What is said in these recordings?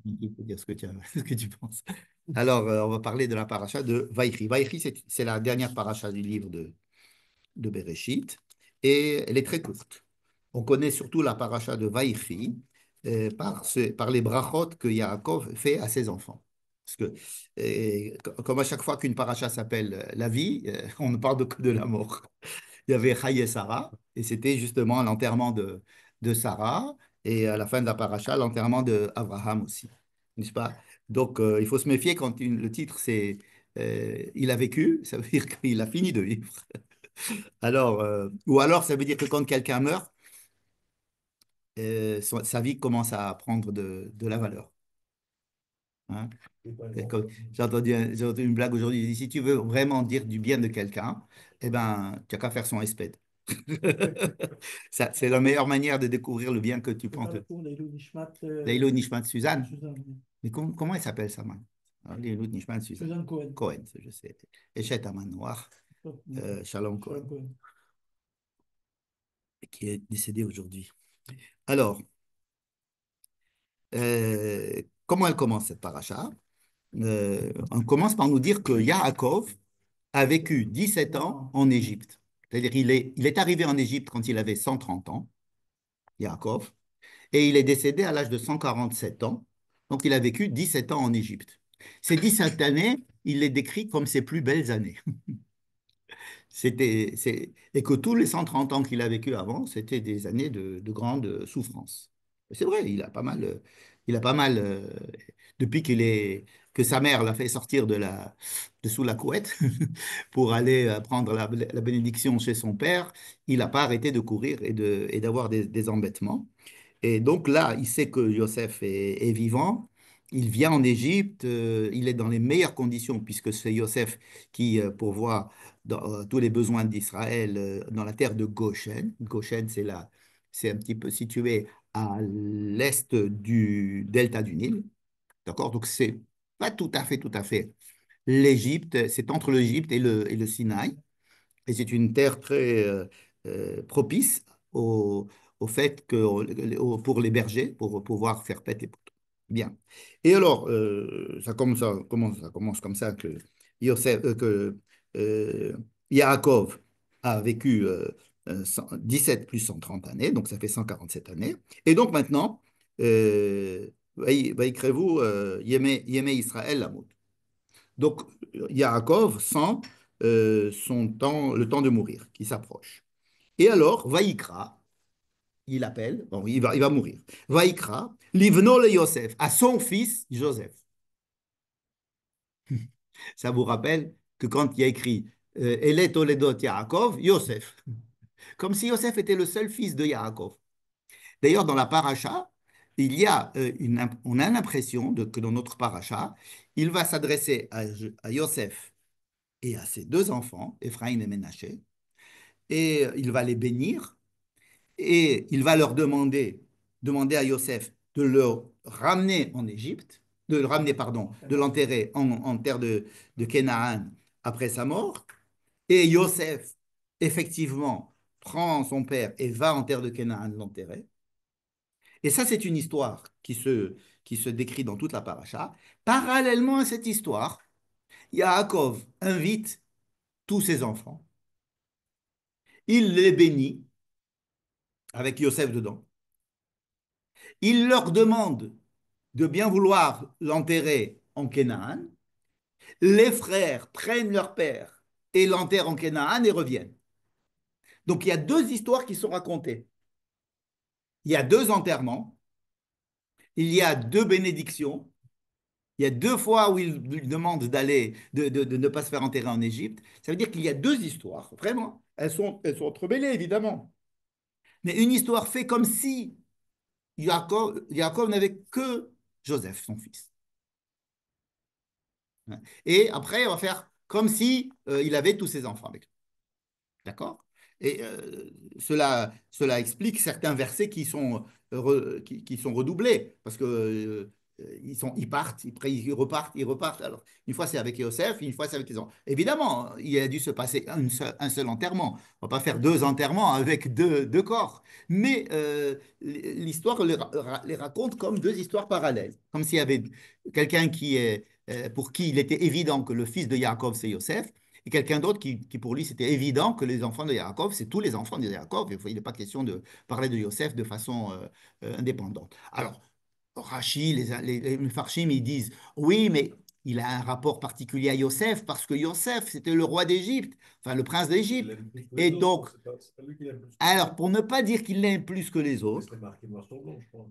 Tu peux dire ce que ce que tu penses. Alors, on va parler de la paracha de Vaïchi. Vaïchi, c'est la dernière paracha du livre de Bereshit, et elle est très courte. On connaît surtout la paracha de Vaïchi par les brachot que Yaakov fait à ses enfants. Parce que, comme à chaque fois qu'une paracha s'appelle la vie, on ne parle que de la mort. Il y avait Chaye et Sarah, et c'était justement l'enterrement de Sarah, et à la fin de la paracha, l'enterrement d'Abraham aussi, n'est-ce pas? Donc, il faut se méfier quand le titre, c'est Il a vécu, ça veut dire qu'il a fini de vivre. Alors, ou alors, ça veut dire que quand quelqu'un meurt, sa vie commence à prendre de la valeur. Hein. J'ai entendu une blague aujourd'hui. Il dit, si tu veux vraiment dire du bien de quelqu'un, eh ben, tu n'as qu'à faire son espède. C'est la meilleure manière de découvrir le bien que tu C'est penses. pas le cours d'Elou Nishmat, Leilo Nishmat Suzanne. Suzanne, Mais comment elle s'appelle ça, man? Leilo Nishmat Suzanne. Suzanne Cohen. Cohen, ça, je sais. Eshet Amanoir, Oh, Shalom Cohen, Suzanne Cohen. qui est décédé aujourd'hui. Alors, comment elle commence cette paracha? On commence par nous dire que Yaakov a vécu 17 ans Non. en Égypte. C'est-à-dire il est arrivé en Égypte quand il avait 130 ans, Yaakov, et il est décédé à l'âge de 147 ans. Donc il a vécu 17 ans en Égypte. Ces 17 années, il les décrit comme ses plus belles années. Et que tous les 130 ans qu'il a vécu avant, c'était des années de grande souffrance. C'est vrai, il a pas mal, depuis que sa mère l'a fait sortir de sous la couette pour aller prendre la bénédiction chez son père, il n'a pas arrêté de courir et d'avoir des embêtements. Et donc là, il sait que Yosef est vivant. Il vient en Égypte, il est dans les meilleures conditions puisque c'est Yosef qui pourvoit tous les besoins d'Israël dans la terre de Goshen. Goshen, c'est un petit peu situé à l'est du delta du Nil. D'accord? Donc, c'est pas tout à fait l'Égypte, c'est entre l'Égypte et le Sinaï. Et c'est une terre très propice au, au fait que pour les bergers, pour pouvoir faire paître les poteaux. Bien. Et alors, ça commence comme ça que, que Yaakov a vécu 17 plus 130 années, donc ça fait 147 années. Et donc maintenant, Vaïkreu, Yémé Israël Lamot. Donc, Yaakov sent le temps de mourir qui s'approche. Et alors, Vaïkra, il appelle, bon, il va mourir. Vaïkra, Livno le Yosef, à son fils Joseph. Ça vous rappelle que quand il y a écrit Elet Toledot Yaakov, Yosef, comme si Yosef était le seul fils de Yaakov. D'ailleurs, dans la paracha, on a l'impression que dans notre paracha, il va s'adresser à Yosef et à ses deux enfants, Ephraïm et Ménaché, et il va les bénir, et il va demander à Yosef de le ramener en Égypte, de le ramener, pardon, de l'enterrer en terre de Canaan après sa mort. Et Yosef, effectivement, prend son père et va en terre de Canaan l'enterrer. Et ça, c'est une histoire qui se décrit dans toute la paracha. Parallèlement à cette histoire, Yaakov invite tous ses enfants. Il les bénit avec Yosef dedans. Il leur demande de bien vouloir l'enterrer en Canaan. Les frères prennent leur père et l'enterrent en Canaan et reviennent. Donc il y a deux histoires qui sont racontées. Il y a deux enterrements, il y a deux bénédictions, il y a deux fois où il lui demande de ne pas se faire enterrer en Égypte. Ça veut dire qu'il y a deux histoires, vraiment. Elles sont entremêlées, évidemment. Mais une histoire fait comme si Jacob n'avait que Joseph, son fils. Et après, on va faire comme si il avait tous ses enfants avec lui. D'accord? Et cela explique certains versets qui sont redoublés. Parce que ils partent, ils repartent, ils repartent. Alors, une fois c'est avec Yosef, une fois c'est avec les enfants. Évidemment, il a dû se passer un seul enterrement. On ne va pas faire deux enterrements avec deux corps. Mais l'histoire les raconte comme deux histoires parallèles. Comme s'il y avait quelqu'un pour qui il était évident que le fils de Yaakov, c'est Yosef, et quelqu'un d'autre qui, pour lui, c'était évident que les enfants de Yaakov, c'est tous les enfants de Yaakov. Il n'est pas question de parler de Yosef de façon indépendante. Alors, Rachi, les Mefarchim, ils disent, oui, mais il a un rapport particulier à Yosef parce que Yosef, c'était le roi d'Égypte, enfin le prince Il d'Égypte. aime plus que Et les autres, donc, c'est pas lui qui l'aime plus que les alors, autres. pour ne pas dire qu'il l'aime plus que les Mais autres, c'était marqué noir sur blanc, je crois.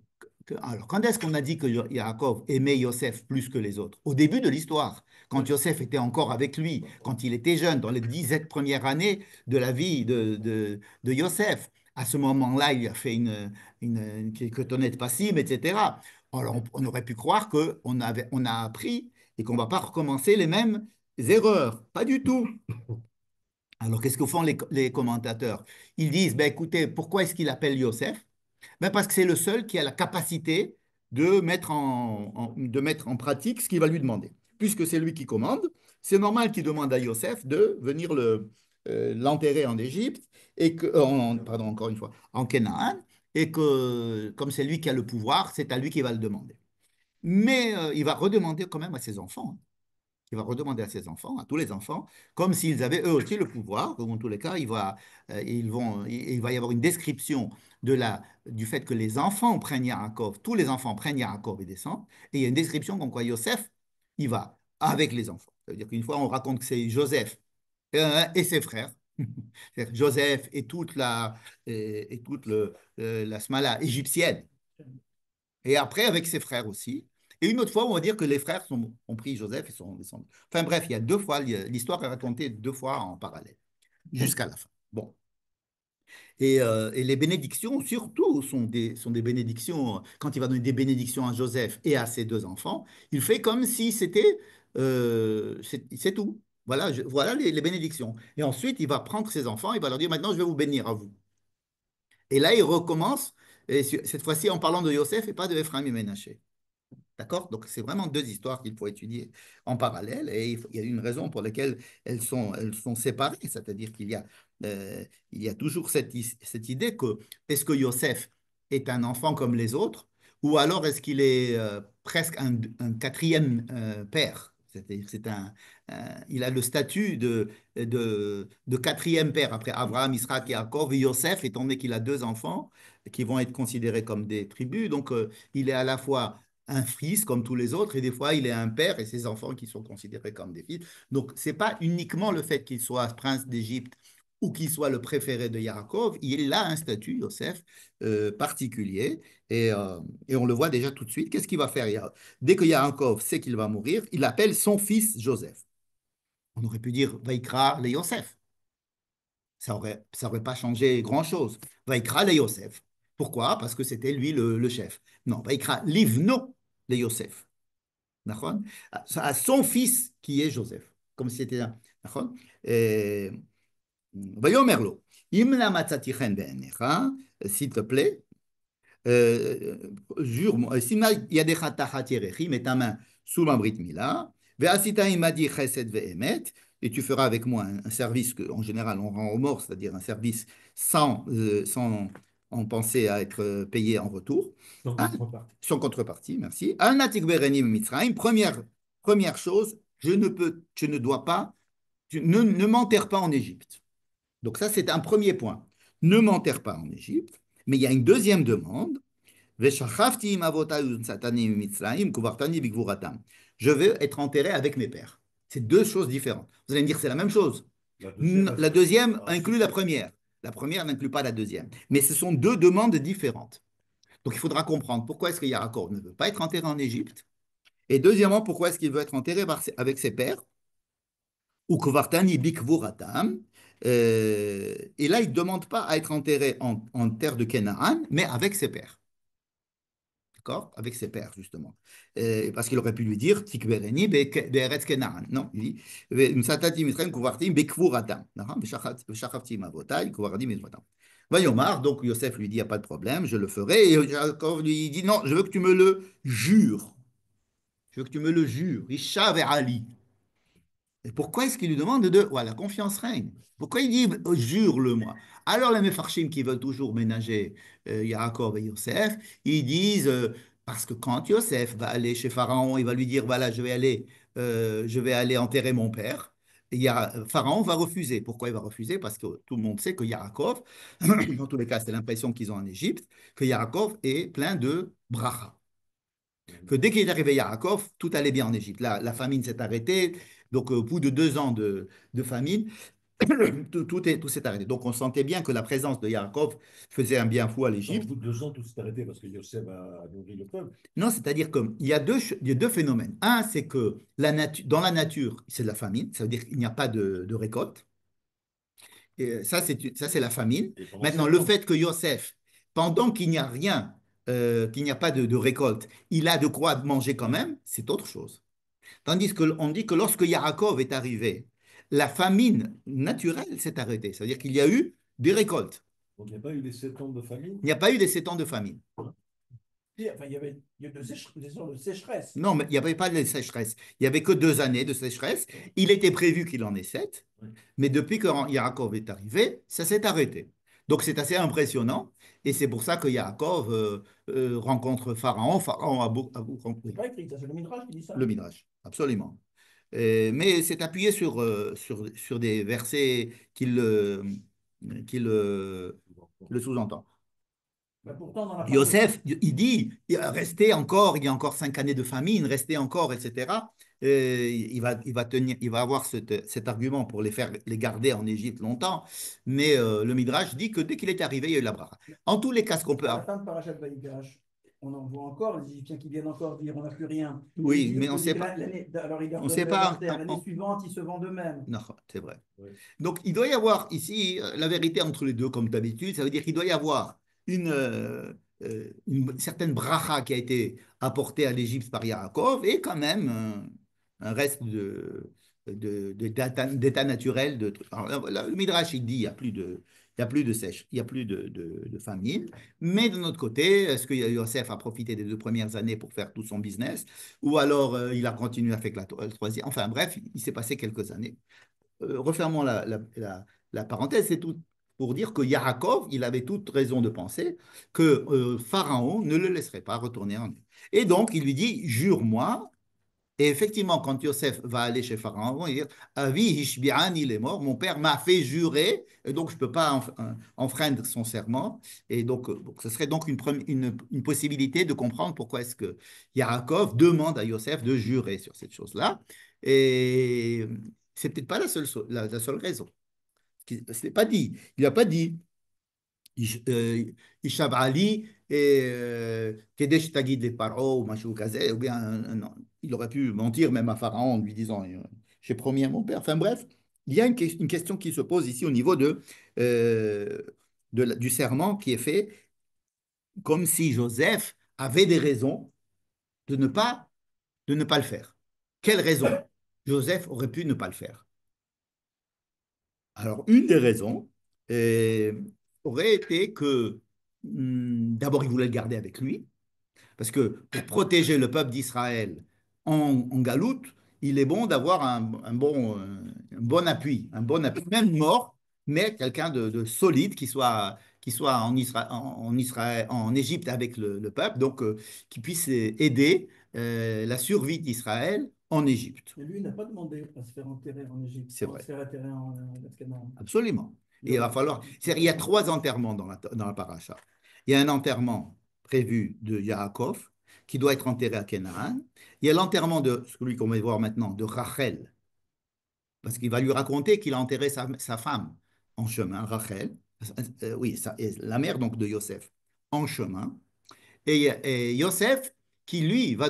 alors, quand est-ce qu'on a dit que Yaakov aimait Yosef plus que les autres? Au début de l'histoire, quand Ouais. Yosef était encore avec lui, D'accord. quand il était jeune, dans les 17 premières années de la vie de Yosef. À ce moment-là, il a fait quelques tonnettes passives, etc. Alors, on aurait pu croire on a appris et qu'on ne va pas recommencer les mêmes erreurs. Pas du tout. Alors, qu'est-ce que font les commentateurs? Ils disent, ben, écoutez, pourquoi est-ce qu'il appelle Yosef? Ben parce que c'est le seul qui a la capacité de mettre en pratique ce qu'il va lui demander. Puisque c'est lui qui commande, c'est normal qu'il demande à Yosef de venir l'enterrer en Égypte, pardon, encore une fois, en Canaan, et que comme c'est lui qui a le pouvoir, c'est à lui qu'il va le demander. Mais il va redemander quand même à ses enfants, hein. Il va redemander à ses enfants, à tous les enfants, comme s'ils avaient eux aussi le pouvoir. Ou en tous les cas, il va y avoir une description du fait que les enfants prennent Yaakov, tous les enfants prennent Yaakov et descendent. Et il y a une description comme quoi Yosef, il va avec les enfants. C'est-à-dire qu'une fois, on raconte que c'est Joseph et ses frères. Joseph et toute la smala égyptienne. Et après, avec ses frères aussi. Et une autre fois, on va dire que les frères ont pris Joseph et sont descendus. Enfin bref, il y a deux fois, l'histoire est racontée deux fois en parallèle, jusqu'à la fin. Bon. Et les bénédictions, surtout, sont des bénédictions. Quand il va donner des bénédictions à Joseph et à ses deux enfants, il fait comme si c'était. C'est tout. Voilà, voilà les bénédictions. Et ensuite, il va prendre ses enfants, il va leur dire maintenant, je vais vous bénir à vous. Et là, il recommence, et cette fois-ci en parlant de Joseph et pas de Ephraim et Ménaché. D'accord? Donc, c'est vraiment deux histoires qu'il faut étudier en parallèle et il y a une raison pour laquelle elles sont séparées. C'est-à-dire qu'il y a toujours cette idée que est-ce que Yosef est un enfant comme les autres ou alors est-ce qu'il est presque un quatrième père? C'est-à-dire il a le statut de quatrième père après Abraham, Isaac et Jacob et Yosef, étant donné qu'il a deux enfants qui vont être considérés comme des tribus. Donc, il est à la fois un fils comme tous les autres, et des fois il est un père et ses enfants qui sont considérés comme des fils. Donc c'est pas uniquement le fait qu'il soit prince d'Égypte ou qu'il soit le préféré de Yaakov, il a un statut, Yosef, particulier, et on le voit déjà tout de suite. Qu'est-ce qu'il va faire? Dès que Yaakov sait qu'il va mourir, il appelle son fils Joseph. On aurait pu dire Vaikra le Yosef. Ça aurait pas changé grand-chose. Vaikra le Yosef. Pourquoi? Parce que c'était lui le chef. Non, Vaikra Livno le Yosef. D'accord. À son fils qui est Joseph, comme si c'était un. D'accord. Et, ויאמר לו, אם למצאתי חן בעיניך, s'il te plaît, euh, jure-moi, Sima yadecha tachat yerechi, mets ta main sous ma brit mila, ve'asita imadi chesed ve'emet, et tu feras avec moi un service qu'en général on rend aux morts, c'est-à-dire un service sans en penser à être payé en retour. Sans Hein, contrepartie. sans contrepartie, merci. Al natik berenim mitzrayim, première chose, je ne dois pas, ne m'enterre pas en Égypte. Donc ça, c'est un premier point. Ne m'enterre pas en Égypte. Mais il y a une deuxième demande. Je veux être enterré avec mes pères. C'est deux choses différentes. Vous allez me dire, c'est la même chose. La deuxième, La deuxième a un inclut la succès. première. La première n'inclut pas la deuxième. Mais ce sont deux demandes différentes. Donc il faudra comprendre pourquoi est-ce que Yaakov ne veut pas être enterré en Égypte. Et deuxièmement, pourquoi est-ce qu'il veut être enterré avec ses pères ou Kvartani Bikvuratam. Et là, il ne demande pas à être enterré en terre de Canaan, mais avec ses pères. D'accord? Avec ses pères, justement. Parce qu'il aurait pu lui dire Tikbereni Be'eretz Canaan. Non, il dit Msatati Mitzrayim Kvartim Bikvuratam. V'shachavti Mavotai Kvardim Mizvatam. Vayomar, donc Yosef lui dit il n'y a pas de problème, je le ferai. Et Jacob lui dit non, je veux que tu me le jures. Je veux que tu me le jures. Isha Ali. Et pourquoi est-ce qu'il lui demande de... Ouais, la confiance règne. Pourquoi il dit jure-le-moi? Alors les Mefarchim qui veulent toujours ménager Yaakov et Yosef, ils disent parce que quand Yosef va aller chez Pharaon, il va lui dire voilà, je vais aller enterrer mon père. Et Pharaon va refuser. Pourquoi il va refuser? Parce que tout le monde sait que Yaakov, dans tous les cas, c'est l'impression qu'ils ont en Égypte, que Yaakov est plein de bracha, que dès qu'il est arrivé Yaakov, tout allait bien en Égypte. La famine s'est arrêtée. Donc, au bout de 2 ans de famine, tout s'est arrêté. Donc, on sentait bien que la présence de Yaakov faisait un bien fou à Attends, au l'Égypte. bout de 2 ans, tout s'est arrêté parce que Yosef a nourri le peuple. Non, c'est-à-dire qu'il y a deux phénomènes. Un, c'est que dans la nature, c'est de la famine. Ça veut dire qu'il n'y a pas de récolte. Et ça, c'est la famine. Et pendant Maintenant, 7 le ans. fait que Yosef, pendant qu'il n'y a rien, qu'il n'y a pas de récolte, il a de quoi manger quand même, c'est autre chose. Tandis qu'on dit que lorsque Yaakov est arrivé, la famine naturelle s'est arrêtée. C'est-à-dire qu'il y a eu des récoltes. Donc il n'y a pas eu les 7 ans de famine. Il n'y a pas eu des 7 ans de famine. Enfin, il y a des ans de sécheresse. Non, mais il n'y avait pas de sécheresse. Il n'y avait que 2 années de sécheresse. Il était prévu qu'il en ait 7. Oui. Mais depuis que Yaakov est arrivé, ça s'est arrêté. Donc c'est assez impressionnant. Et c'est pour ça que Yaakov rencontre Pharaon. Pharaon C'est oui, pas écrit, ça, c'est le Midrash qui dit ça. le Midrash, absolument. Mais c'est appuyé sur des versets qui le sous-entendent. Mais pourtant, dans la paracha, Yosef, il dit, il y a encore 5 années de famine, restez encore, etc. Il va avoir cet argument pour les garder en Égypte longtemps, mais le Midrash dit que dès qu'il est arrivé, il y a eu la bracha. En tous les cas, ce qu'on peut... à la fin de Parashat Vaïgash, on en voit encore les Égyptiens qui viennent encore dire on n'a plus rien. Et Oui, mais on ne sait pas. Alors ils leur On donnent sait leur pas. terre. L'année suivante, ils se vendent eux-mêmes. Non, c'est vrai. Oui. Donc, il doit y avoir ici la vérité entre les deux, comme d'habitude. Ça veut dire qu'il doit y avoir une certaine bracha qui a été apportée à l'Égypte par Yaakov et quand même un reste d'état naturel. Alors, le Midrash, il dit il n'y a plus de sèche, il n'y a plus de famine. Mais de notre côté, est-ce que Yosef a profité des 2 premières années pour faire tout son business ou alors il a continué avec la troisième? Enfin bref, il s'est passé quelques années. Refermons la parenthèse, c'est tout pour dire que Yaakov, il avait toute raison de penser que Pharaon ne le laisserait pas retourner en Égypte. Et donc, il lui dit, jure-moi. Et effectivement, quand Yosef va aller chez Pharaon, il dit, Avi Ishbi'an, il est mort, mon père m'a fait jurer, et donc je ne peux pas enfreindre son serment. Et donc, ce serait donc une possibilité de comprendre pourquoi est-ce que Yaakov demande à Yosef de jurer sur cette chose-là. Et c'est peut-être pas la seule raison. Ce n'est pas dit. Il n'a pas dit Ishab Ali et Kedesh Tagid les Paro ou Machou Kazé, ou bien non. Il aurait pu mentir même à Pharaon en lui disant j'ai promis à mon père. Enfin bref, il y a une question qui se pose ici au niveau euh, du serment qui est fait comme si Joseph avait des raisons de ne pas, de ne pas le faire. Quelle raison Joseph aurait pu ne pas le faire? Alors, une des raisons aurait été que, d'abord, il voulait le garder avec lui, parce que pour protéger le peuple d'Israël en galoute, il est bon d'avoir un bon appui, même mort, mais quelqu'un de solide qui soit en Israël, en Égypte avec le peuple, donc qui puisse aider la survie d'Israël en Égypte. Et lui, il n'a pas demandé à se faire enterrer en Égypte, C'est à se vrai. faire enterrer en Canaan. Absolument. Et il va falloir. Il y a 3 enterrements dans la paracha. Il y a un enterrement prévu de Yaakov, qui doit être enterré à Canaan. Il y a l'enterrement de celui qu'on va voir maintenant, de Rachel, parce qu'il va lui raconter qu'il a enterré sa femme en chemin, Rachel. Oui, la mère donc de Yosef, en chemin. Et Yosef, qui va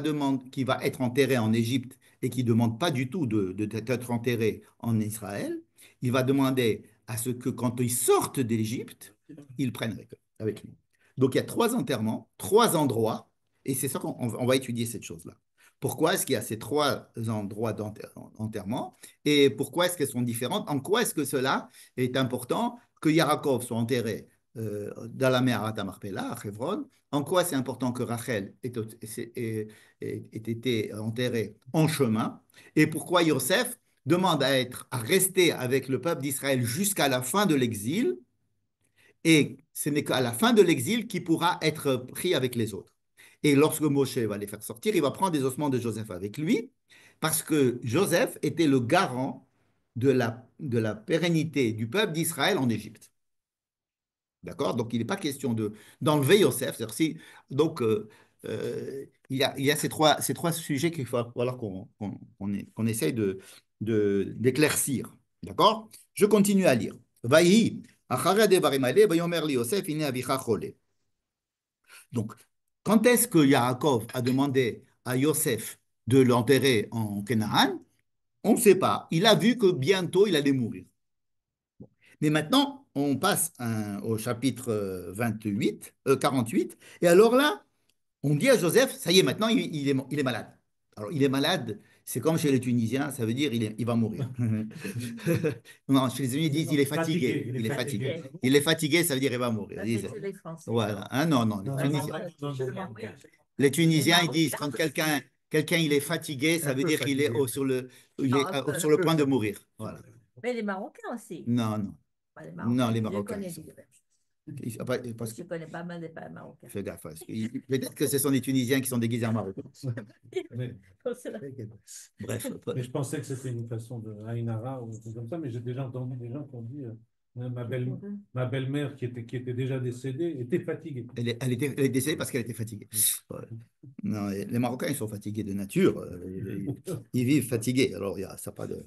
être enterré en Égypte et qui ne demande pas du tout d'être enterré en Israël, il va demander à ce que quand ils sortent d'Égypte, ils prennent avec lui. Donc il y a 3 enterrements, 3 endroits, et c'est ça qu'on va étudier cette chose-là. Pourquoi est-ce qu'il y a ces 3 endroits d'enterrement et pourquoi est-ce qu'elles sont différentes? En quoi est-ce que cela est important que Yaakov soit enterré dans la mer à Marpella, à Hebron. En quoi c'est important que Rachel ait été enterrée en chemin et pourquoi Yosef demande à rester avec le peuple d'Israël jusqu'à la fin de l'exil et ce n'est qu'à la fin de l'exil qu'il pourra être pris avec les autres. Et lorsque Moshe va les faire sortir, il va prendre des ossements de Joseph avec lui parce que Joseph était le garant de la pérennité du peuple d'Israël en Égypte. D'accord? Donc, il n'est pas question d'enlever Yosef. Si, donc, il y a ces trois sujets qu'il va falloir qu'on essaye d'éclaircir. D'accord? Je continue à lire. Vaïhi, achare devarim ale, vayomer li Yosef, ine avicha chole. Donc, quand est-ce que Yaakov a demandé à Yosef de l'enterrer en Canaan? On ne sait pas. Il a vu que bientôt il allait mourir. Mais maintenant, on passe au chapitre 28, 48. Et alors là, on dit à Joseph, ça y est, maintenant, il est malade. Alors, il est malade, c'est comme chez les Tunisiens, ça veut dire il va mourir. Non, chez les Tunisiens, ils disent il est fatigué. Il est fatigué. Il est fatigué, ça veut dire il va mourir. Ils disent, Les Français. voilà. Hein, non, non, les Tunisiens, ils disent quand quelqu'un il est fatigué, ça veut dire qu'il est sur le point de mourir. Voilà. Mais les Marocains aussi. Non, non. Pas les Non, les Je Marocains. connais Ils sont- des Marocains. parce Je que, connais pas mal des pas Marocains. fais gaffe, peut-être que ce sont des Tunisiens qui sont déguisés en Marocains. Mais, Bref, mais je pensais que c'était une façon de Ainara ou un truc comme ça, mais j'ai déjà entendu des gens qui ont dit ma belle-mère qui était déjà décédée était fatiguée. elle est décédée parce qu'elle était fatiguée. Ouais. Non, les Marocains, ils sont fatigués de nature. Ils vivent fatigués. Alors, il y a ça pas de.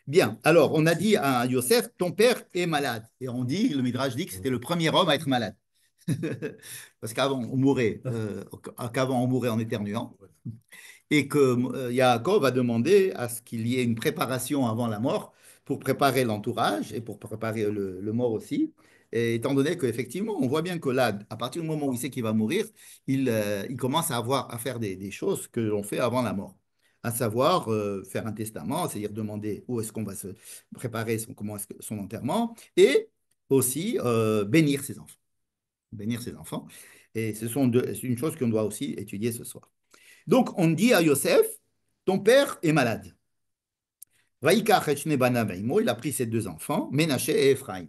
Bien. Alors, on a dit à Yosef, ton père est malade. Et on dit, le Midrash dit que c'était le premier homme à être malade. Parce qu'avant, on mourait en éternuant. Et que Yaakov a demandé à ce qu'il y ait une préparation avant la mort pour préparer l'entourage et pour préparer le mort aussi. Et étant donné qu'effectivement, on voit bien que là, à partir du moment où il sait qu'il va mourir, il commence à faire des choses que l'on fait avant la mort. À savoir faire un testament, c'est-à-dire demander où est-ce qu'on va se préparer son enterrement, et aussi bénir ses enfants. Bénir ses enfants. Et c'est une chose qu'on doit aussi étudier ce soir. Donc, on dit à Yosef, ton père est malade. Vaïkach et Shne banav ve'imo, il a pris ses deux enfants, Ménaché et Ephraïm.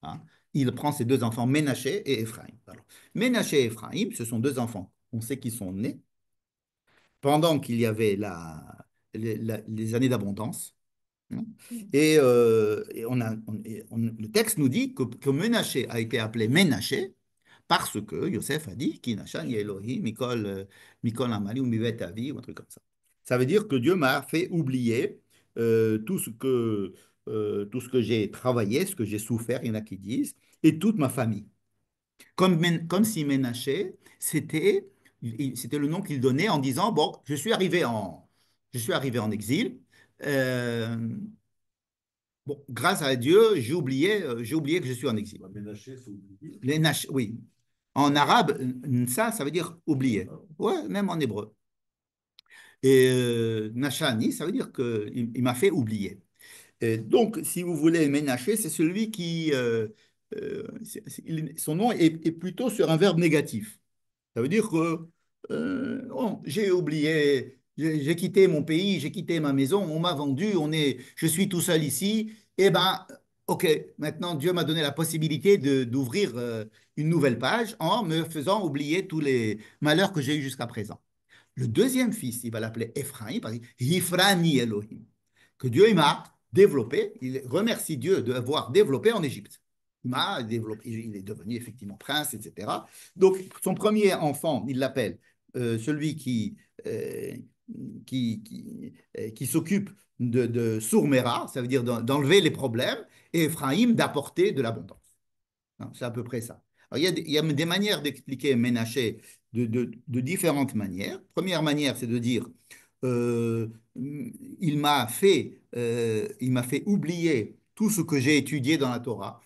Hein. Il prend ses deux enfants, Ménaché et Ephraïm. Alors, Ménaché et Ephraïm, ce sont deux enfants. On sait qu'ils sont nés pendant qu'il y avait les années d'abondance. Hein. Et le texte nous dit que Ménaché a été appelé Ménaché parce que Yosef a dit Kinachan Elohim Mikol Amali ou Mivet Avi ou un truc comme ça. Ça veut dire que Dieu m'a fait oublier euh, tout ce que, tout ce que j'ai travaillé, ce que j'ai souffert, il y en a qui disent, et toute ma famille. Comme si Ménaché, c'était le nom qu'il donnait en disant, bon, je suis arrivé en exil. euh, bon, grâce à Dieu, j'ai oublié que je suis en exil. Ménaché, c'est oublié. Oui. En arabe, ça veut dire oublier. Ouais, même en hébreu. Et Nashani, ça veut dire qu'il m'a fait oublier. Et donc, si vous voulez, Ménaché, c'est celui qui. Son nom est plutôt sur un verbe négatif. Ça veut dire que bon, j'ai oublié, j'ai quitté mon pays, j'ai quitté ma maison, on m'a vendu, je suis tout seul ici. Eh ben, ok, maintenant Dieu m'a donné la possibilité d'ouvrir une nouvelle page en me faisant oublier tous les malheurs que j'ai eus jusqu'à présent. Le deuxième fils, il va l'appeler Ephraim, parce que Hifrani Elohim, que Dieu il m'a développé, il remercie Dieu d'avoir développé en Égypte. Il m'a développé, il est devenu effectivement prince, etc. Donc, son premier enfant, il l'appelle celui euh, qui s'occupe de Sourmera, ça veut dire d'enlever les problèmes, et Ephraim d'apporter de l'abondance. Hein, c'est à peu près ça. Alors, il y a des manières d'expliquer Ménaché de différentes manières. Première manière, c'est de dire euh, il m'a fait oublier tout ce que j'ai étudié dans la Torah.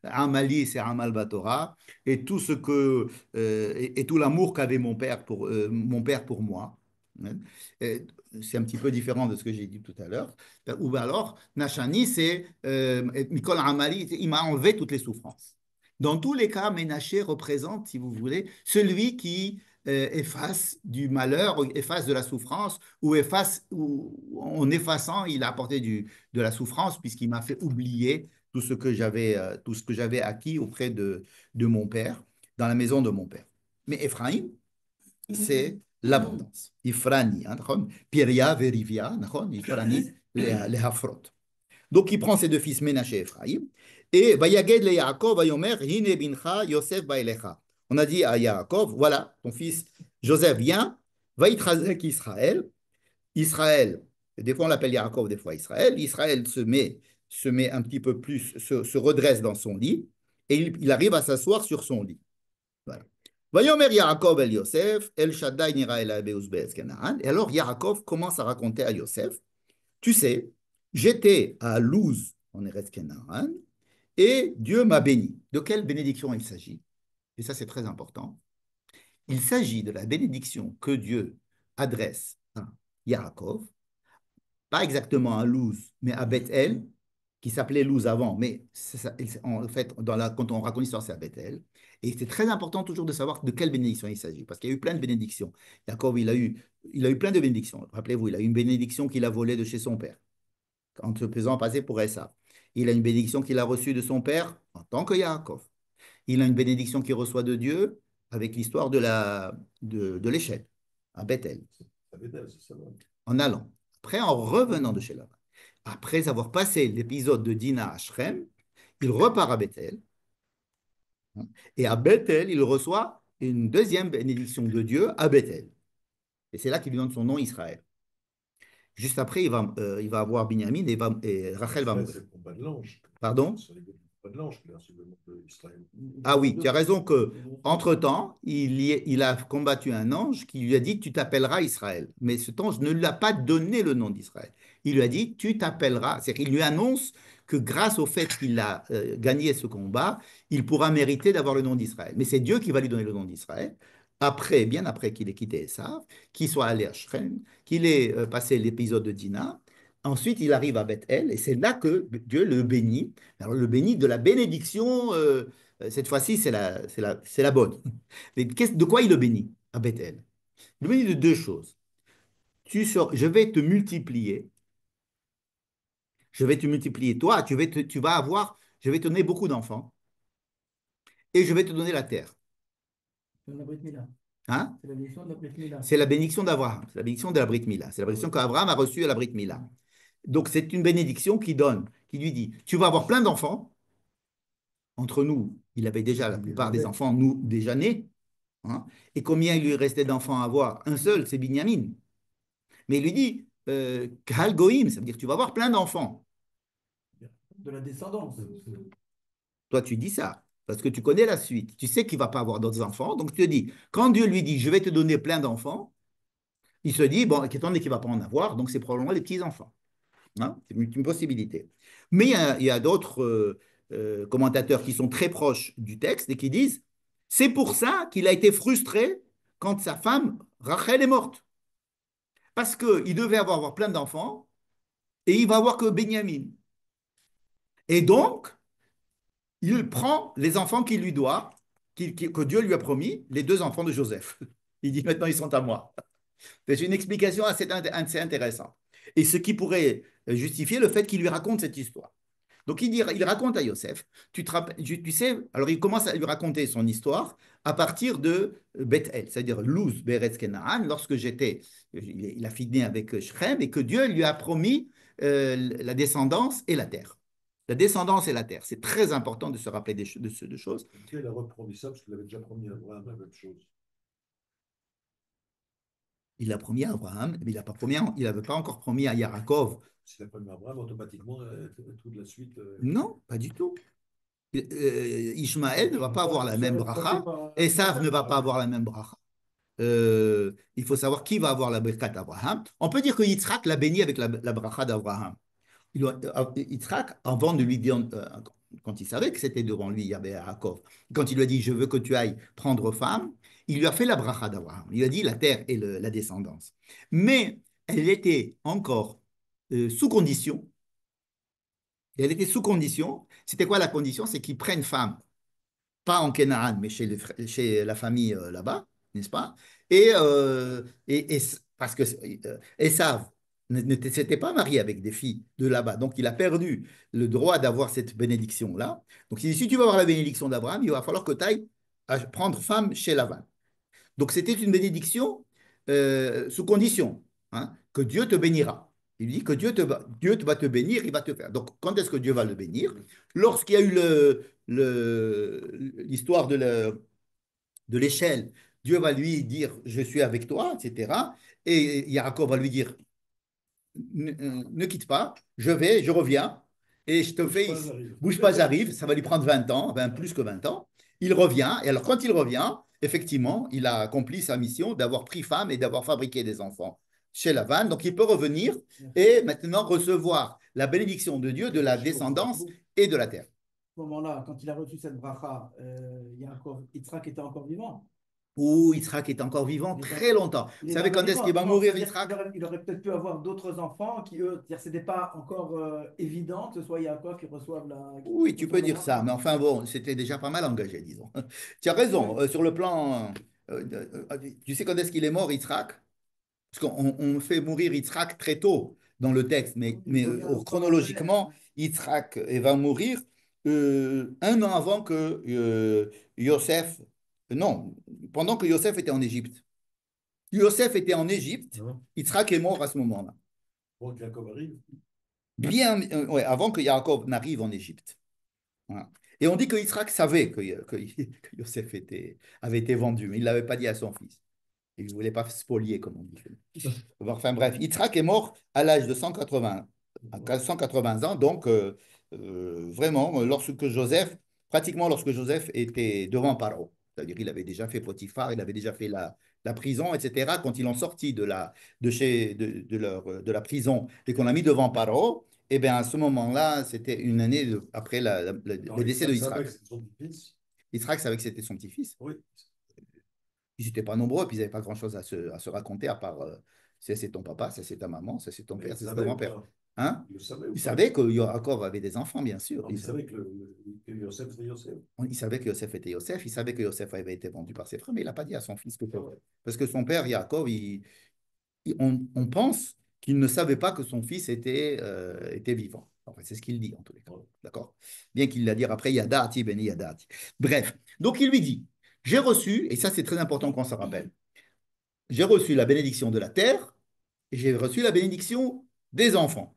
Amali, c'est Amal Batorah, et tout et tout l'amour qu'avait mon père pour moi. Hein. C'est un petit peu différent de ce que j'ai dit tout à l'heure. Ou alors, Nashani, c'est Mikol Amali, il m'a enlevé toutes les souffrances. Dans tous les cas, Ménaché représente, si vous voulez, celui qui efface du malheur, ou efface de la souffrance, ou efface, ou en effaçant, il a apporté de la souffrance, puisqu'il m'a fait oublier tout ce que j'avais acquis auprès de mon père, dans la maison de mon père. Mais Ephraïm, c'est l'abondance. Ifrani, hein, Piria, Verivia, Ifrani, les Hafrot. Donc, il prend ses deux fils Ménaché et Ephraïm, et Vayaged le Yaakov, Vayomer, Hine bincha, Yosef baelecha. On a dit à Yaakov, voilà, ton fils Joseph vient, Vaitrazek Israël. Israël, des fois on l'appelle Yaakov, des fois Israël. Israël se met un petit peu plus, se redresse dans son lit, et il arrive à s'asseoir sur son lit. Voilà. Vayomer Yaakov el Yosef, El Shaddai nira el Abeus be'ez Canaan. Et alors Yaakov commence à raconter à Yosef, tu sais, j'étais à Luz, en Eretz Canaan, et Dieu m'a béni. De quelle bénédiction il s'agit? Et ça, c'est très important. Il s'agit de la bénédiction que Dieu adresse à Yaakov, pas exactement à Luz, mais à Bethel, qui s'appelait Luz avant, mais ça, en fait, quand on raconte l'histoire, c'est à Bethel. Et c'est très important toujours de savoir de quelle bénédiction il s'agit, parce qu'il y a eu plein de bénédictions. Yaakov, il a eu plein de bénédictions. Rappelez-vous, il a eu une bénédiction qu'il a volée de chez son père, en se faisant passer pour Esav. Il a une bénédiction qu'il a reçue de son père en tant que Yaakov. Il a une bénédiction qu'il reçoit de Dieu avec l'histoire de l'échelle à Bethel, en allant. Après, en revenant de chez là, après avoir passé l'épisode de Dina à Shrem, il repart à Bethel. Et à Bethel, il reçoit une deuxième bénédiction de Dieu à Bethel. Et c'est là qu'il lui donne son nom Israël. Juste après, il va avoir Binyamin et Rachel va mourir. C'est le combat de l'ange. Pardon? C'est le combat de l'ange qui a reçu le nom d'Israël. Ah oui, tu as raison que entre-temps, il a combattu un ange qui lui a dit tu t'appelleras Israël. Mais cet ange ne lui a pas donné le nom d'Israël. Il lui a dit tu t'appelleras. C'est-à-dire qu'il lui annonce que grâce au fait qu'il a gagné ce combat, il pourra mériter d'avoir le nom d'Israël. Mais c'est Dieu qui va lui donner le nom d'Israël. Après, bien après qu'il ait quitté Esav, qu'il soit allé à Shrem, qu'il ait passé l'épisode de Dina. Ensuite, il arrive à Bethel et c'est là que Dieu le bénit. Alors, le bénit de la bénédiction, cette fois-ci, c'est la bonne. Mais de quoi il le bénit à Bethel? Il le bénit de deux choses. Je vais te multiplier. Je vais te multiplier. Toi, tu vas avoir, je vais te donner beaucoup d'enfants et je vais te donner la terre. C'est la Brit Mila. Hein? C'est la bénédiction de la Brit Mila. C'est la bénédiction d'Abraham. C'est la bénédiction de la Brit Mila. C'est la bénédiction qu'Abraham a reçue à la Brit Mila. Donc, c'est une bénédiction qui lui dit, tu vas avoir plein d'enfants. Entre nous, il avait déjà la plupart des enfants, nous, déjà nés. Hein. Et combien il lui restait d'enfants à avoir? Un seul, c'est Binyamin. Mais il lui dit, Kahal Goïm, ça veut dire que tu vas avoir plein d'enfants. De la descendance. Toi, tu dis ça, parce que tu connais la suite. Tu sais qu'il ne va pas avoir d'autres enfants. Donc, tu te dis, quand Dieu lui dit, je vais te donner plein d'enfants, il se dit, bon, étant donné qu'il ne va pas en avoir, donc c'est probablement les petits-enfants. Hein, c'est une possibilité. Mais il y a d'autres commentateurs qui sont très proches du texte et qui disent, c'est pour ça qu'il a été frustré quand sa femme, Rachel, est morte. Parce qu'il devait avoir plein d'enfants et il va avoir que Benjamin. Et donc, il prend les enfants qu'il lui doit, que Dieu lui a promis, les deux enfants de Joseph. Il dit maintenant ils sont à moi. C'est une explication assez intéressante. Et ce qui pourrait justifier le fait qu'il lui raconte cette histoire. Donc il raconte à Yosef, tu sais, alors il commence à lui raconter son histoire à partir de Bethel, c'est-à-dire Luz, Beretz Kenaan, lorsque il a fini avec Shrem et que Dieu lui a promis la descendance et la terre. La descendance et la terre, c'est très important de se rappeler de ces deux choses. Il a repromis ça parce qu'il avait déjà promis à Abraham la même chose. Il a promis à Abraham, mais il n'avait pas encore promis à Yaakov. S'il a promis à Abraham, automatiquement, tout de la suite. Non, pas du tout. Ishmaël ne va pas avoir la même bracha, Esav ne va pas avoir la même bracha. Il faut savoir qui va avoir la bracha d'Abraham. On peut dire que Yitzhak l'a béni avec la bracha d'Abraham. Yitzhak, avant de lui dire, quand il savait que c'était devant lui, il y avait Yaakov, quand il lui a dit, je veux que tu ailles prendre femme, il lui a fait la bracha d'Abraham. Il lui a dit la terre et la descendance. Mais elle était encore sous condition. Et elle était sous condition. C'était quoi la condition? C'est qu'il prenne femme pas en Canaan, mais chez la famille là-bas, n'est-ce pas? Et parce que Esav ne s'était pas marié avec des filles de là-bas, donc il a perdu le droit d'avoir cette bénédiction-là. Donc il dit, si tu veux avoir la bénédiction d'Abraham, il va falloir que tu ailles prendre femme chez Laban. Donc c'était une bénédiction sous condition, hein, que Dieu te bénira. Il dit que Dieu va te bénir, il va te faire. Donc quand est-ce que Dieu va le bénir? Lorsqu'il y a eu l'histoire de l'échelle, Dieu va lui dire, je suis avec toi, etc. Et Yaakov va lui dire, ne quitte pas, je reviens, et je te Bouge fais pas, ici. j'arrive. Bouge pas, j'arrive, ça va lui prendre 20 ans, plus que 20 ans. Il revient, et alors quand il revient, effectivement, il a accompli sa mission d'avoir pris femme et d'avoir fabriqué des enfants chez Lavan. Donc il peut revenir et maintenant recevoir la bénédiction de Dieu, de la descendance et de la terre. À ce moment-là, quand il a reçu cette bracha, Yitzhak était encore vivant. Où Yitzhak est encore vivant très longtemps. Vous savez quand est-ce qu'il va mourir, Yitzhak? Il aurait peut-être pu avoir d'autres enfants qui, eux, ce n'était pas encore évident que ce soit Yaakov qui reçoive la. Oui, tu peux dire ça, mais enfin bon, c'était déjà pas mal engagé, disons. Tu as raison, sur le plan. Tu sais quand est-ce qu'il est mort, Yitzhak? Parce qu'on fait mourir Yitzhak très tôt dans le texte, mais chronologiquement, Yitzhak va mourir un an avant que Yosef. Non, pendant que Yosef était en Égypte. Yosef était en Égypte, Non. Yitzhak est mort à ce moment-là. Bon, Jacob arrive. Bien, ouais, avant que Yaakov n'arrive en Égypte. Voilà. Et on dit que Yitzhak savait que Yosef avait été vendu, mais il ne l'avait pas dit à son fils. Il ne voulait pas spolier, comme on dit. Enfin bref, Yitzhak est mort à l'âge de 180 ans, donc vraiment, pratiquement lorsque Joseph était devant Paro. C'est-à-dire qu'il avait déjà fait Potiphar, il avait déjà fait la prison, etc. Quand ils l'ont sorti de la prison et qu'on l'a mis devant Paro, eh bien à ce moment-là, c'était une année après le décès de Yitzhak. Yitzhak savait que c'était son petit-fils. Oui. Ils n'étaient pas nombreux, puis ils n'avaient pas grand-chose à se raconter à part ça c'est ton papa, ça c'est ta maman, ça c'est ton père, ça c'est ton grand-père. Hein? Il savait que Yaakov avait des enfants, bien sûr. Il savait que Yosef c'était Yosef. Il savait que Yosef était Yosef, il savait que Yosef avait été vendu par ses frères, mais il n'a pas dit à son fils que parce que son père, Yaakov, on pense qu'il ne savait pas que son fils était vivant. Enfin, c'est ce qu'il dit en tous les cas. D'accord? Bien qu'il l'a dit après, Yadati, Beni Yadati. Bref, donc il lui dit, j'ai reçu, et ça c'est très important qu'on se rappelle, j'ai reçu la bénédiction de la terre et j'ai reçu la bénédiction des enfants,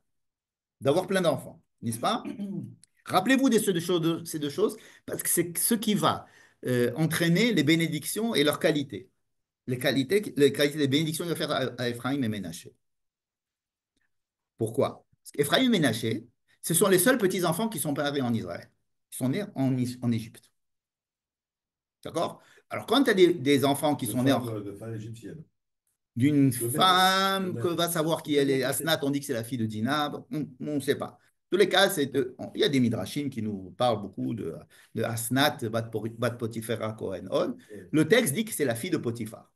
d'avoir plein d'enfants, n'est-ce pas? Rappelez-vous de ces deux choses, parce que c'est ce qui va entraîner les bénédictions et leurs qualités. Les qualités des bénédictions qu'il va faire à Ephraim et Ménaché. Pourquoi? Parce qu'Ephraim et Ménaché, ce sont les seuls petits-enfants qui sont pas nés en Israël. Ils sont nés en Égypte. D'accord? Alors, quand tu as des enfants qui sont nés de femme égyptienne. d'une Le femme maître. que va savoir qui elle est, Asnat, on dit que c'est la fille de Dinah, on ne sait pas. En tous les cas, il y a des midrashim qui nous parlent beaucoup de Asnat, Bat Potiphera Kohen On. Le texte dit que c'est la fille de Potiphar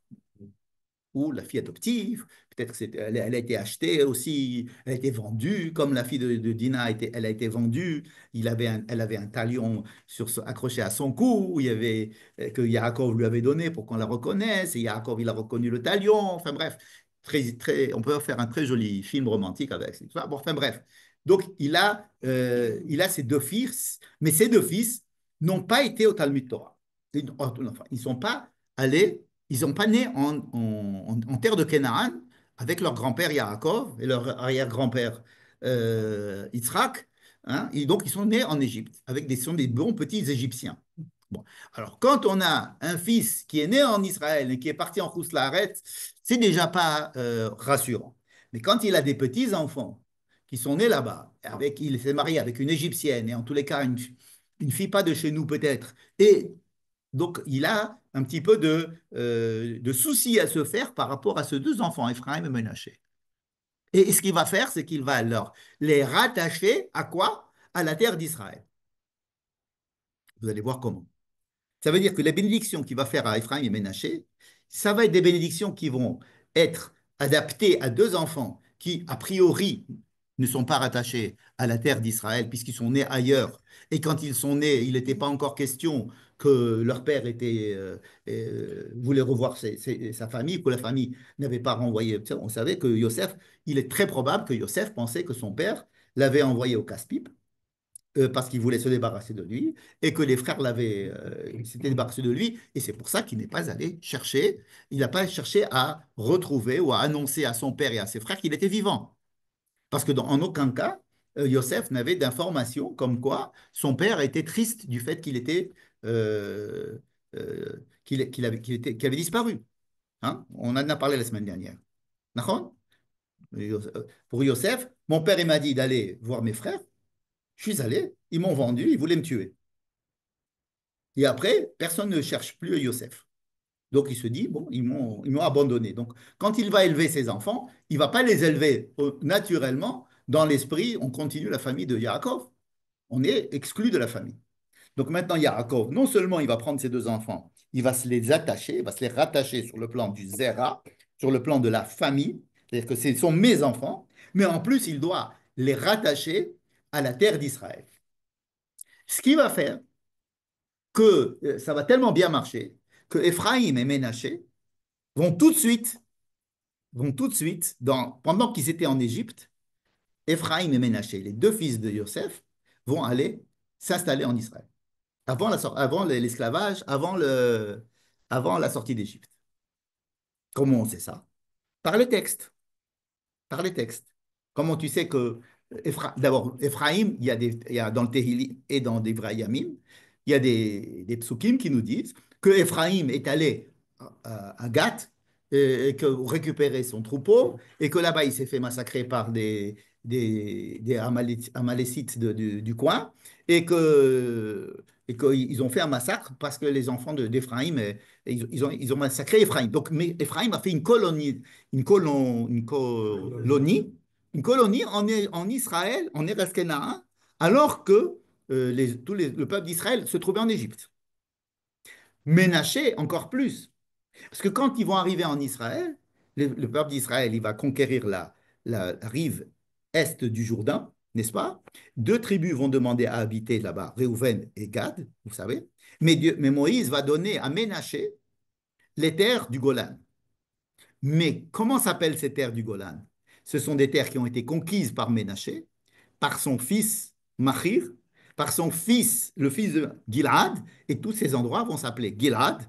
ou la fille adoptive, peut-être qu'elle a été achetée aussi, elle a été vendue, comme la fille de Dinah, elle a été vendue, elle avait un talion accroché à son cou, que Yaakov lui avait donné pour qu'on la reconnaisse, et Yaakov, il a reconnu le talion, enfin bref, on peut faire un très joli film romantique avec ça. Bon, enfin bref, donc il a ses deux fils, mais ces deux fils n'ont pas été au Talmud Torah. Enfin, ils ne sont pas allés ils n'ont pas né en terre de Canaan avec leur grand-père Yaakov et leur arrière-grand-père Yitzhak. Hein, et donc, ils sont nés en Égypte, sont des bons petits Égyptiens. Bon. Alors, quand on a un fils qui est né en Israël et qui est parti en Khouslaret, c'est déjà pas rassurant. Mais quand il a des petits-enfants qui sont nés là-bas, il s'est marié avec une Égyptienne, et en tous les cas, une fille pas de chez nous peut-être, et donc, il a un petit peu de soucis à se faire par rapport à ces deux enfants, Ephraim et Ménaché. Et ce qu'il va faire, c'est qu'il va les rattacher à quoi? À la terre d'Israël. Vous allez voir comment. Ça veut dire que les bénédictions qu'il va faire à Ephraim et Ménaché, ça va être des bénédictions qui vont être adaptées à deux enfants qui, a priori, ne sont pas rattachés à la terre d'Israël puisqu'ils sont nés ailleurs. Et quand ils sont nés, il n'était pas encore question que leur père voulait revoir sa famille, que la famille n'avait pas renvoyé. On savait que Yosef, il est très probable que Yosef pensait que son père l'avait envoyé au casse-pipe parce qu'il voulait se débarrasser de lui et que les frères s'étaient débarrassés de lui. Et c'est pour ça qu'il n'est pas allé chercher, il n'a pas cherché à retrouver ou à annoncer à son père et à ses frères qu'il était vivant. Parce que en aucun cas, Yosef n'avait d'informations comme quoi son père était triste du fait euh, qu'il avait disparu. Hein. On en a parlé la semaine dernière. D'accord. Pour Yosef, mon père il m'a dit d'aller voir mes frères. Je suis allé, ils m'ont vendu, ils voulaient me tuer. Et après, personne ne cherche plus Yosef. Donc il se dit, bon, ils m'ont abandonné. Donc quand il va élever ses enfants, il ne va pas les élever naturellement. Dans l'esprit, on continue la famille de Yaakov. On est exclu de la famille. Donc maintenant, Yaakov, non seulement il va prendre ses deux enfants, il va se les attacher, il va se les rattacher sur le plan du Zera, sur le plan de la famille, c'est-à-dire que ce sont mes enfants, mais en plus, il doit les rattacher à la terre d'Israël. Ce qui va faire que ça va tellement bien marcher que Ephraïm et Ménaché vont tout de suite, pendant qu'ils étaient en Égypte, Ephraïm et Ménaché, les deux fils de Yosef, vont aller s'installer en Israël. Avant l'esclavage, avant la sortie d'Égypte. Comment on sait ça? Par les textes. Par les textes. Comment tu sais que d'abord, Ephraïm, il y a dans le Tehillim et dans des Vrayamim, il y a des psukim qui nous disent que Ephraïm est allé à Gath et que récupérer son troupeau et que là-bas il s'est fait massacrer par des Amalécites du coin et qu'ils ont fait un massacre parce que les enfants d'Ephraïm, ils ont massacré Ephraïm. Donc, mais Ephraïm a fait une colonie en Israël, en Eretz Kenahan, alors que le peuple d'Israël se trouvait en Égypte. Ménaché encore plus. Parce que quand ils vont arriver en Israël, le peuple d'Israël, il va conquérir la rive est du Jourdain, n'est-ce pas? Deux tribus vont demander à habiter là-bas, Réhouven et Gad, vous savez. Mais Moïse va donner à Ménaché les terres du Golan. Mais comment s'appellent ces terres du Golan? Ce sont des terres qui ont été conquises par Ménaché, par son fils Machir, par son fils, le fils de Gilad, et tous ces endroits vont s'appeler Gilad,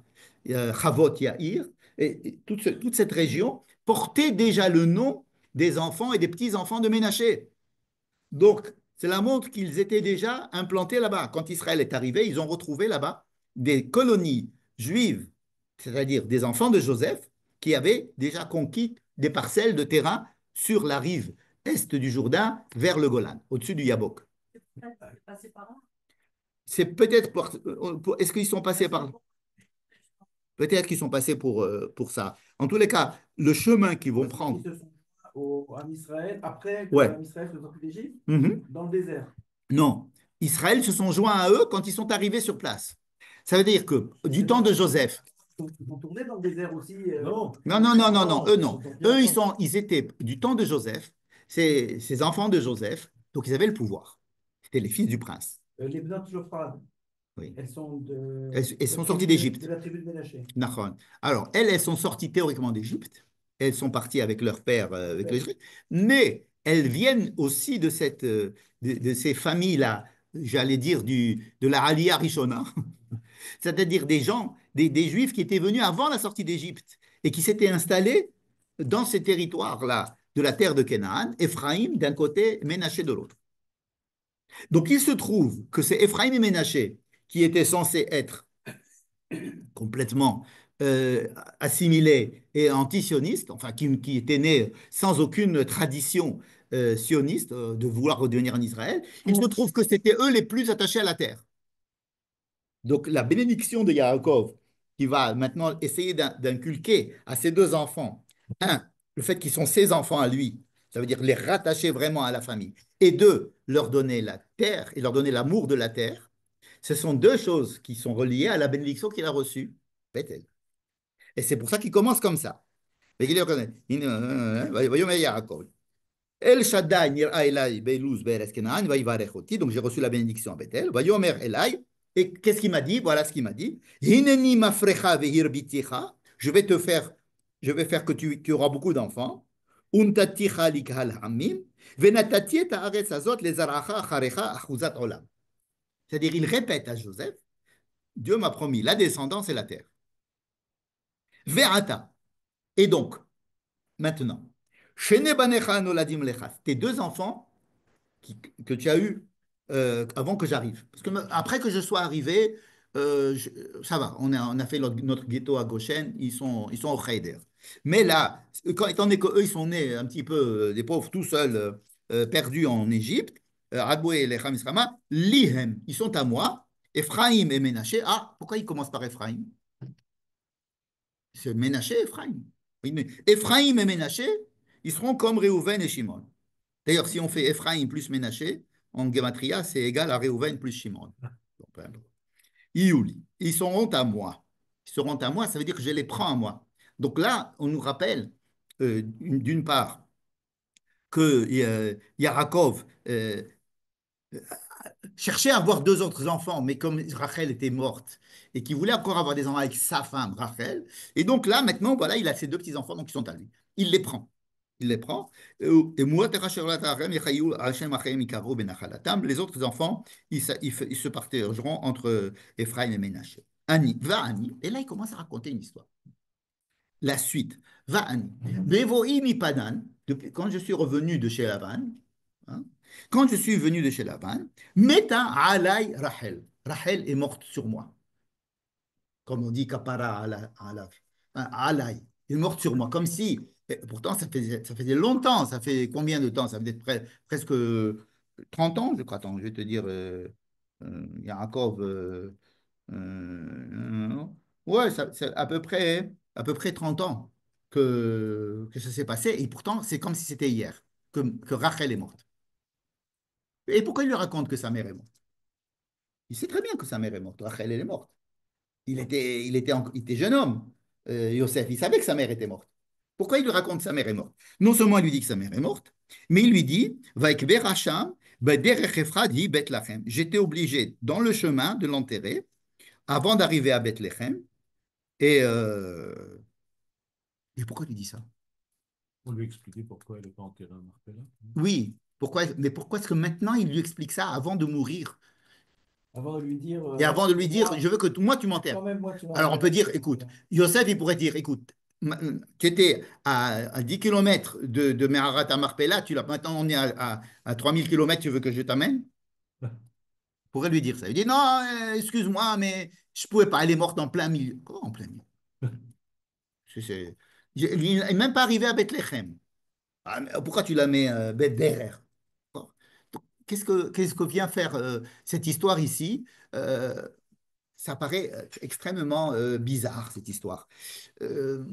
Chavot Yair, et toute cette région portait déjà le nom des enfants et des petits-enfants de Ménaché. Donc, cela montre qu'ils étaient déjà implantés là-bas. Quand Israël est arrivé, ils ont retrouvé là-bas des colonies juives, c'est-à-dire des enfants de Joseph, qui avaient déjà conquis des parcelles de terrain sur la rive est du Jourdain vers le Golan, au-dessus du Yabok. Passé par là. C'est peut-être est-ce qu'ils sont passés par peut-être qu'ils sont passés pour ça. En tous les cas, le chemin qu'ils vont prendre. Ils se sont en Israël après que Ouais. Israël soit sorti d'Égypte, Mhm. dans le désert. Non, Israël se sont joints à eux quand ils sont arrivés sur place. Ça veut dire que du temps de Joseph. Ils sont tournés dans le désert aussi. Non. Non, eux non. Eux, Ils sont ils étaient du temps de Joseph, ces enfants de Joseph, donc ils avaient le pouvoir. C'était les fils du prince. les Bnot Jofra, Oui. elles sont de, Elles sont la sorties tribu d'Égypte. de la tribu de Ménaché. Nahon. Alors, elles sont sorties théoriquement d'Égypte. Elles sont parties avec leur père, avec les Juifs. Mais elles viennent aussi de ces familles-là, j'allais dire, de la Aliyah Rishona, c'est-à-dire des gens, des Juifs qui étaient venus avant la sortie d'Égypte et qui s'étaient installés dans ces territoires-là de la terre de Canaan, Éphraïm d'un côté, Ménaché de l'autre. Donc, il se trouve que c'est Éphraïm et Ménaché qui étaient censés être complètement euh, assimilés et anti-sionistes, enfin qui étaient nés sans aucune tradition sioniste de vouloir redevenir en Israël, il se trouve que c'était eux les plus attachés à la terre. Donc la bénédiction de Yaakov, qui va maintenant essayer d'inculquer à ses deux enfants, un, le fait qu'ils sont ses enfants à lui, ça veut dire les rattacher vraiment à la famille, et deux, leur donner la terre et leur donner l'amour de la terre, ce sont deux choses qui sont reliées à la bénédiction qu'il a reçue, Bethel. Et c'est pour ça qu'il commence comme ça. El Shaddai nira Elai be'luz be'eretz Kenaan, vayivarech oti. Donc j'ai reçu la bénédiction à Bethel. Vayomer Elai. Et qu'est-ce qu'il m'a dit? Voilà ce qu'il m'a dit. Hineni mafrecha vehirbiticha. Je vais faire que tu auras beaucoup d'enfants. Untaticha likhal hamim. Venatati et haaretz azot lezaracha acharecha achuzat olam. C'est-à-dire, il répète à Joseph, Dieu m'a promis la descendance et la terre. Ve'ata. Et donc, maintenant, Shene banecha noladim lecha. Tes deux enfants que tu as eu avant que j'arrive. Parce que après que je sois arrivé, ça va, on a fait notre ghetto à Goshen, ils sont au Kheder. Mais là, étant donné qu'eux, ils sont nés un petit peu, des pauvres, tout seuls, perdus en Égypte, Raboué et les Misrama, Lihem, ils sont à moi, Ephraim et Ménaché. Ah, pourquoi ils commencent par Ephraim? C'est Ménaché et Ephraim. Oui, mais Ephraim et Ménaché, ils seront comme Réhouven et Shimon. D'ailleurs, si on fait Ephraim plus Ménaché, en Gematria, c'est égal à Réhouven plus Shimon. Iouli. Ils seront à moi. Ils seront à moi, ça veut dire que je les prends à moi. Donc là, on nous rappelle, d'une part, que Yaakov cherchait à avoir deux autres enfants, mais comme Rachel était morte et qu'il voulait encore avoir des enfants avec sa femme, Rachel, et donc là, maintenant, voilà, il a ses deux petits-enfants, donc ils sont à lui. Il les prend. Il les prend. Et moi, les autres enfants, ils se partageront entre Ephraim et Ménaché. Annie, va Annie. Et là, il commence à raconter une histoire. La suite. Va Annie. Bevo'i mi padan, quand je suis revenu de chez Laban, hein, quand je suis venu de chez Laban, Meta alay Rachel. Rachel est morte sur moi. Comme on dit kapara alay. Elle est morte sur moi. Comme si, et pourtant ça faisait longtemps, ça fait combien de temps? Ça fait presque 30 ans, je crois. Attends, je vais te dire, Yaakov, ouais, c'est à peu près 30 ans que ça s'est passé. Et pourtant, c'est comme si c'était hier que Rachel est morte. Et pourquoi il lui raconte que sa mère est morte? Il sait très bien que sa mère est morte. Rachel, elle est morte. Il était jeune homme, Yosef. Il savait que sa mère était morte. Pourquoi il lui raconte que sa mère est morte? Non seulement il lui dit que sa mère est morte, mais il lui dit, j'étais obligé dans le chemin de l'enterrer avant d'arriver à Bethléem. Et pourquoi il lui dit ça? On lui expliquer pourquoi elle n'est pas enterrée à Marpella. Oui, mais pourquoi est-ce que maintenant il lui explique ça avant de mourir? Avant de lui dire, Et avant de lui dire, moi, je veux que moi tu m'enterres. quand même, moi, tu Alors on peut m'enterres. dire, écoute, Yosef, il pourrait dire, écoute, tu étais à 10 km de Meharat à Marpella, maintenant on est à 3000 km, tu veux que je t'amène? Il pourrait lui dire ça. Il dit, non, excuse-moi, mais je ne pouvais pas, elle est morte en plein milieu. Comment en plein milieu? Il n'est même pas arrivé à Bethléem. Ah, mais pourquoi tu la mets Beth derrière? Qu'est-ce que vient faire cette histoire ici? Euh, Ça paraît extrêmement bizarre, cette histoire. Euh,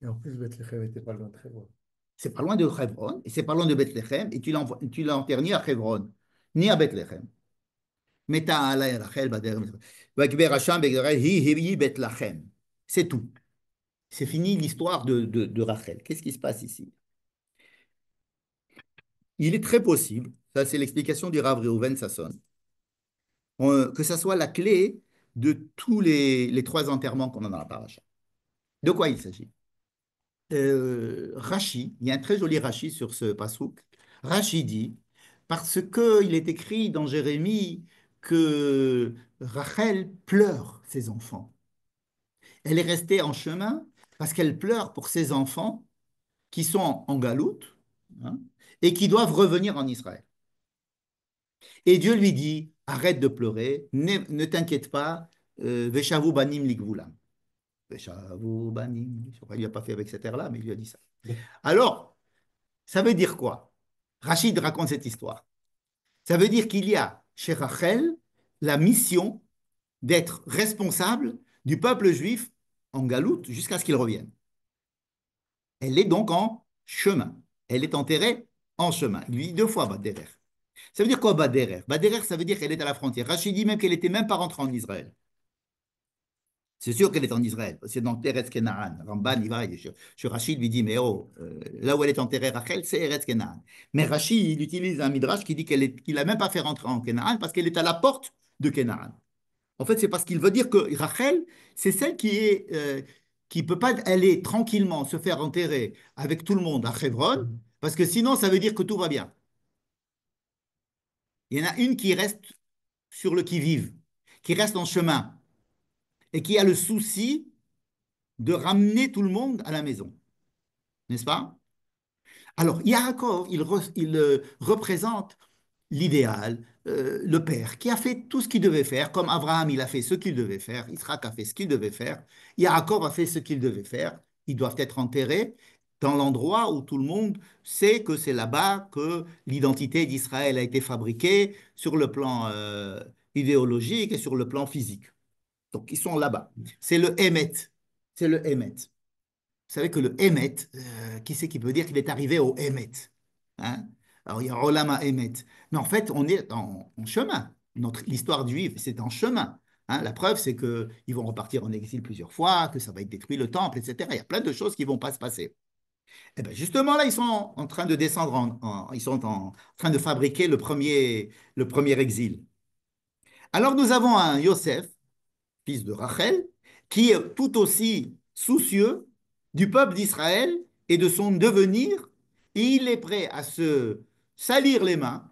Et en plus, Bethléem n'était pas loin de Hebron. c'est pas loin de Hebron, et c'est pas loin de Bethléem, et tu l'as enterré ni à Hebron, ni à Bethléem. Meta alay Rachel bader. Vakber Hasham begdera hi Bethléem. C'est tout. C'est fini l'histoire de Rachel. Qu'est-ce qui se passe ici? Il est très possible, ça c'est l'explication du Rav Reuven Sasson, que ça soit la clé de tous les trois enterrements qu'on a dans la paracha. De quoi il s'agit? Rashi, il y a un très joli Rashi sur ce pasouk. Rashi dit, parce qu'il est écrit dans Jérémie que Rachel pleure ses enfants. Elle est restée en chemin parce qu'elle pleure pour ses enfants qui sont en galoute, hein, et qui doivent revenir en Israël. Et Dieu lui dit, arrête de pleurer, ne t'inquiète pas, Veshavu banim ligvulam. Veshavu banim. Je crois qu'il n'a pas fait avec cette air-là, mais il lui a dit ça. Alors, ça veut dire quoi? Rachid raconte cette histoire. Ça veut dire qu'il y a chez Rachel la mission d'être responsable du peuple juif en galoute jusqu'à ce qu'il revienne. Elle est donc en chemin. Elle est enterrée en chemin. Il lui dit deux fois Baderer. Ça veut dire quoi Baderer? Baderer, ça veut dire qu'elle est à la frontière. Rachid dit même qu'elle n'était même pas rentrée en Israël. C'est sûr qu'elle est en Israël. C'est dans Eretz Kenaan. Ramban, il va, sur Rachid, lui dit, mais oh, là où elle est enterrée, Rachel, c'est Eretz Kenaan. Mais Rachid, il utilise un midrash qui dit qu'il n'a même pas fait rentrer en Kenaan parce qu'elle est à la porte de Kenaan. En fait, c'est parce qu'il veut dire que Rachel, c'est celle qui peut pas aller tranquillement se faire enterrer avec tout le monde à Hebron, parce que sinon, ça veut dire que tout va bien. Il y en a une qui reste sur le qui-vive, qui reste en chemin et qui a le souci de ramener tout le monde à la maison, n'est-ce pas? Alors, Yaakov, il représente l'idéal, le père, qui a fait tout ce qu'il devait faire, comme Abraham, il a fait ce qu'il devait faire, Israël a fait ce qu'il devait faire, Yaakov a fait ce qu'il devait faire. Ils doivent être enterrés dans l'endroit où tout le monde sait que c'est là-bas que l'identité d'Israël a été fabriquée sur le plan idéologique et sur le plan physique. Donc, ils sont là-bas. C'est le Hémet. C'est le Hémet. Vous savez que le Hémet, qui c'est qui peut dire qu'il est arrivé au Hémet? Hein? Alors, il y a Olama Hémet. Mais en fait, on est en chemin. L'histoire juive, c'est en chemin. Hein? La preuve, c'est qu'ils vont repartir en exil plusieurs fois, que ça va être détruit le temple, etc. Il y a plein de choses qui ne vont pas se passer. Et bien justement, là, ils sont en train de descendre, ils sont en train de fabriquer le premier exil. Alors, nous avons un Yosef, fils de Rachel, qui est tout aussi soucieux du peuple d'Israël et de son devenir, et il est prêt à se salir les mains,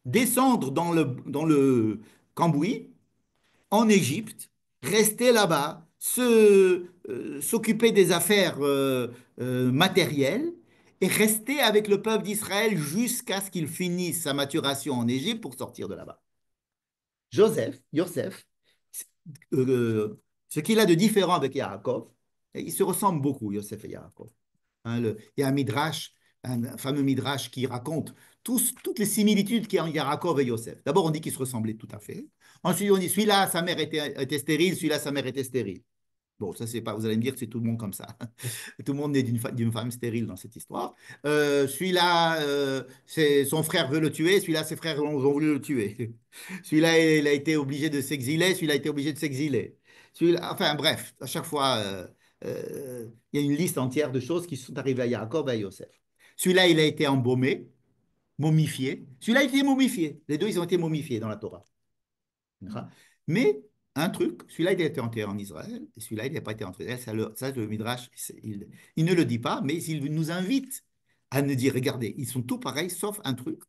descendre dans le cambouis, en Égypte, rester là-bas, s'occuper des affaires matérielles, et rester avec le peuple d'Israël jusqu'à ce qu'il finisse sa maturation en Égypte pour sortir de là-bas. Yosef, ce qu'il a de différent avec Yaakov, et ils se ressemblent beaucoup, Yosef et Yaakov. Hein, il y a un midrash, un fameux midrash qui raconte toutes les similitudes qu'il y a entre Yaakov et Yosef. D'abord, on dit qu'ils se ressemblaient tout à fait. Ensuite, on dit celui-là, sa mère était stérile, celui-là, sa mère était stérile. Bon, ça, c'est pas, vous allez me dire que c'est tout le monde comme ça. Tout le monde est d'une femme stérile dans cette histoire. Celui-là, son frère veut le tuer, celui-là, ses frères ont voulu le tuer. Celui-là, il a été obligé de s'exiler, celui-là a été obligé de s'exiler. Enfin, bref, à chaque fois, il y a une liste entière de choses qui sont arrivées à Jacob et à Yosef. Celui-là, il a été embaumé, momifié. Celui-là, il a été momifié. Les deux, ils ont été momifiés dans la Torah. Mais un truc, celui-là, il a été enterré en Israël, et celui-là, il n'a pas été enterré. Ça, le Midrash, il ne le dit pas, mais il nous invite à nous dire, regardez, ils sont tous pareils, sauf un truc.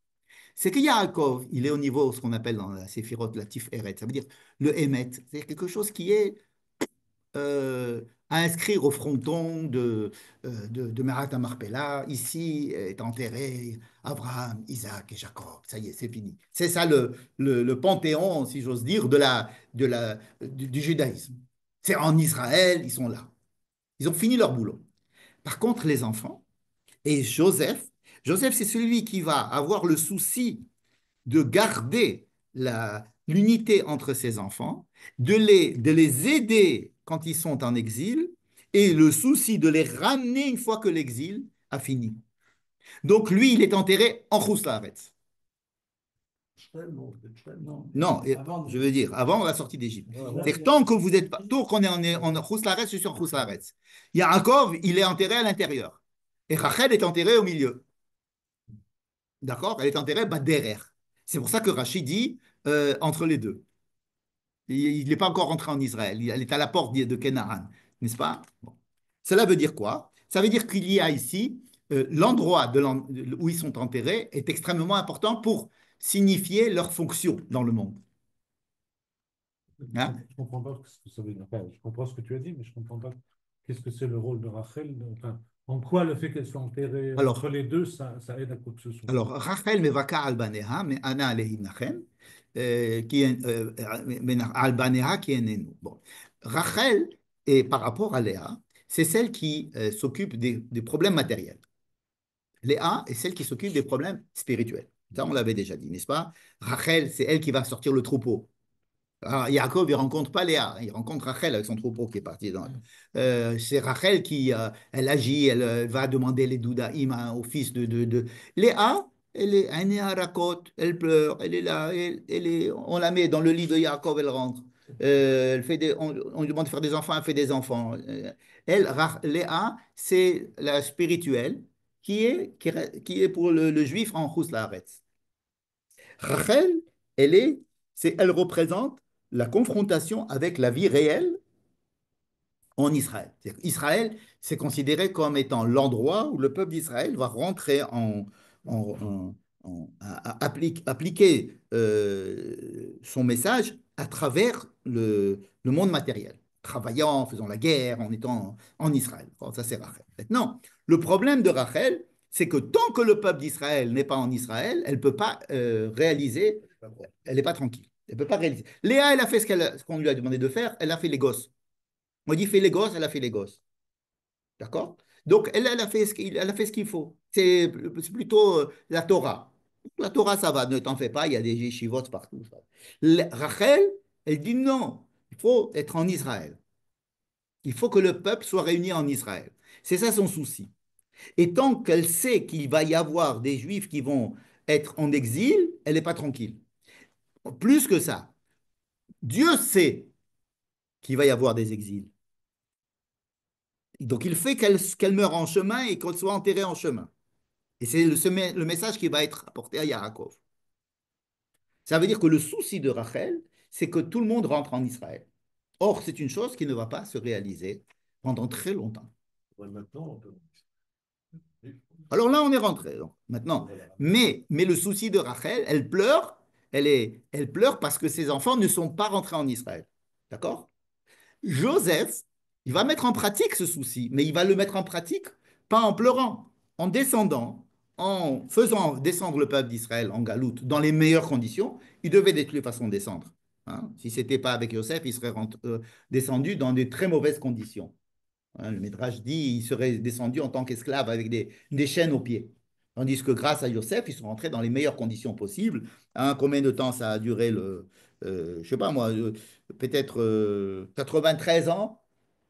C'est que Yaakov, il est au niveau, ce qu'on appelle dans la Séphirot, la Tiferet, ça veut dire le Hémet. C'est quelque chose qui est à inscrire au fronton de Merat Marpella. Ici est enterré Abraham, Isaac et Jacob. Ça y est, c'est fini. C'est ça le panthéon, si j'ose dire, du judaïsme. C'est en Israël, ils sont là. Ils ont fini leur boulot. Par contre, les enfants, et Joseph, c'est celui qui va avoir le souci de garder l'unité entre ses enfants, de les aider quand ils sont en exil, et le souci de les ramener une fois que l'exil a fini. Donc lui, il est enterré en Khoussaretz. Non, je veux dire, avant la sortie d'Égypte. C'est que tant que vous êtes pas, tant qu'on est en Khoussaretz, je suis en Khoussaretz. Yaakov, il est enterré à l'intérieur. Et Rachel est enterrée au milieu. D'accord? Elle est enterrée derrière. C'est pour ça que Rachid dit entre les deux. Il n'est pas encore rentré en Israël. Il est à la porte de Canaan, n'est-ce pas? Bon. Cela veut dire quoi? Ça veut dire qu'il y a ici l'endroit où ils sont enterrés est extrêmement important pour signifier leur fonction dans le monde. Hein? Je comprends pas ce que ça veut dire. Enfin, je comprends ce que tu as dit, mais je comprends pas qu'est-ce que c'est le rôle de Rachel. Enfin, en quoi le fait qu'elle soit enterrée entre les deux, ça aide à quoi que ce soit. Alors, Rachel mevaka al baneha, mais ana alehi nachem, al baneha qui est nenu. Bon. Rachel, et par rapport à Léa, c'est celle qui s'occupe des problèmes matériels. Léa est celle qui s'occupe des problèmes spirituels. Ça, on l'avait déjà dit, n'est-ce pas? Rachel, c'est elle qui va sortir le troupeau. Alors, Jacob, il ne rencontre pas Léa, il rencontre Rachel avec son troupeau qui est parti. C'est Rachel qui elle agit, elle va demander les doudaïm au fils de. Léa, elle est Rakot, elle pleure, elle est là, on la met dans le lit de Jacob, elle rentre. On lui demande de faire des enfants, elle fait des enfants. Elle, Léa, c'est la spirituelle qui est pour le juif en Chus Laaretz. Rachel, elle représente la confrontation avec la vie réelle en Israël. Israël, c'est considéré comme étant l'endroit où le peuple d'Israël va rentrer appliquer son message à travers le monde matériel, travaillant, en faisant la guerre, en étant en Israël. Bon, ça, c'est Rachel. Maintenant, le problème de Rachel, c'est que tant que le peuple d'Israël n'est pas en Israël, elle ne peut pas réaliser, elle n'est pas tranquille. Elle ne peut pas réaliser. Léa, elle a fait ce qu'on lui a demandé de faire, elle a fait les gosses. On dit fait les gosses, elle a fait les gosses. D'accord? Donc, elle a fait elle a fait ce qu'il faut. C'est plutôt la Torah. La Torah, ça va, ne t'en fais pas, il y a des yeshivot partout. Rachel, elle dit non, il faut être en Israël. Il faut que le peuple soit réuni en Israël. C'est ça son souci. Et tant qu'elle sait qu'il va y avoir des juifs qui vont être en exil, elle n'est pas tranquille. Plus que ça, Dieu sait qu'il va y avoir des exils. Donc il fait qu'elle meure en chemin et qu'elle soit enterrée en chemin. Et c'est le message qui va être apporté à Yaakov. Ça veut dire que le souci de Rachel, c'est que tout le monde rentre en Israël. Or, c'est une chose qui ne va pas se réaliser pendant très longtemps. Ouais, maintenant, Alors là, on est rentré. Donc, maintenant, voilà. mais le souci de Rachel, elle pleure, elle pleure parce que ses enfants ne sont pas rentrés en Israël. D'accord? Joseph, il va mettre en pratique ce souci, mais il va le mettre en pratique pas en pleurant, en descendant, en faisant descendre le peuple d'Israël en galoute dans les meilleures conditions. Il devait de toute façon descendre. Hein. Si ce n'était pas avec Joseph, il serait descendu dans des très mauvaises conditions. Hein, le Midrash dit qu'il serait descendu en tant qu'esclave avec des chaînes aux pieds. Tandis que grâce à Yosef, ils sont rentrés dans les meilleures conditions possibles. Hein, combien de temps ça a duré je ne sais pas moi, peut-être 93 ans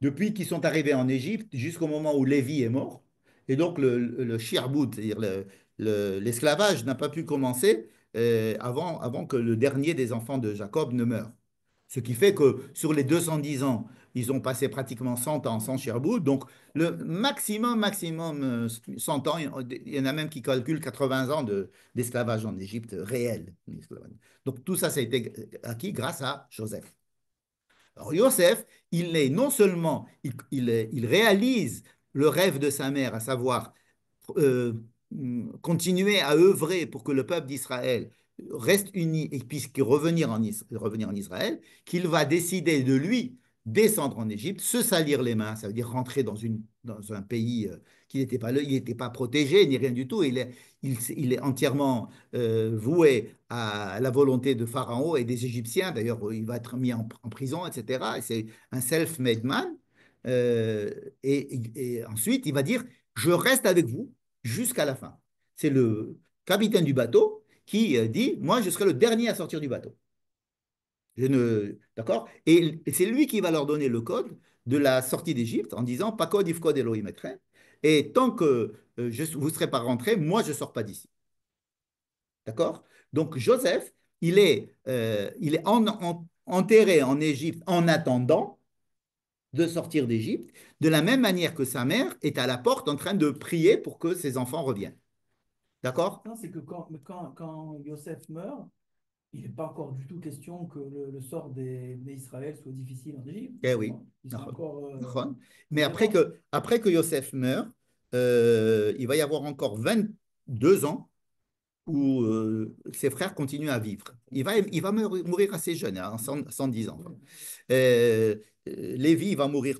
depuis qu'ils sont arrivés en Égypte jusqu'au moment où Lévi est mort. Et donc le shi'arbout, c'est-à-dire l'esclavage, n'a pas pu commencer avant que le dernier des enfants de Jacob ne meure. Ce qui fait que sur les 210 ans, ils ont passé pratiquement 100 ans sans Sherwood. Donc, le maximum 100 ans, il y en a même qui calculent 80 ans d'esclavage en Égypte réel. Donc, tout ça, ça a été acquis grâce à Joseph. Alors, Yosef, il est non seulement, il réalise le rêve de sa mère, à savoir euh, continuer à œuvrer pour que le peuple d'Israël reste uni et puisse revenir en Israël, qu'il va décider de lui descendre en Égypte, se salir les mains, ça veut dire rentrer dans un pays qui n'était pas, il n'était pas protégé ni rien du tout. Il est entièrement voué à la volonté de Pharaon et des Égyptiens. D'ailleurs, il va être mis en prison, etc. Et c'est un self-made man. Et ensuite, il va dire, je reste avec vous jusqu'à la fin. C'est le capitaine du bateau qui dit, moi, je serai le dernier à sortir du bateau. D'accord? Et c'est lui qui va leur donner le code de la sortie d'Égypte en disant, pas code, if code Elohim etrem. Et tant que vous ne serez pas rentré, moi, je ne sors pas d'ici. D'accord? Donc, Joseph, il est enterré en Égypte en attendant de sortir d'Égypte, de la même manière que sa mère est à la porte en train de prier pour que ses enfants reviennent. D'accord? Non, c'est que quand Yosef meurt, il n'est pas encore du tout question que le sort des Israël soit difficile en Égypte, Eh oui. justement. Il sera encore Mais différent. après que Yosef meurt, il va y avoir encore 22 ans où ses frères continuent à vivre. Il va mourir assez jeune, hein, 110 ans. Euh, Lévi va mourir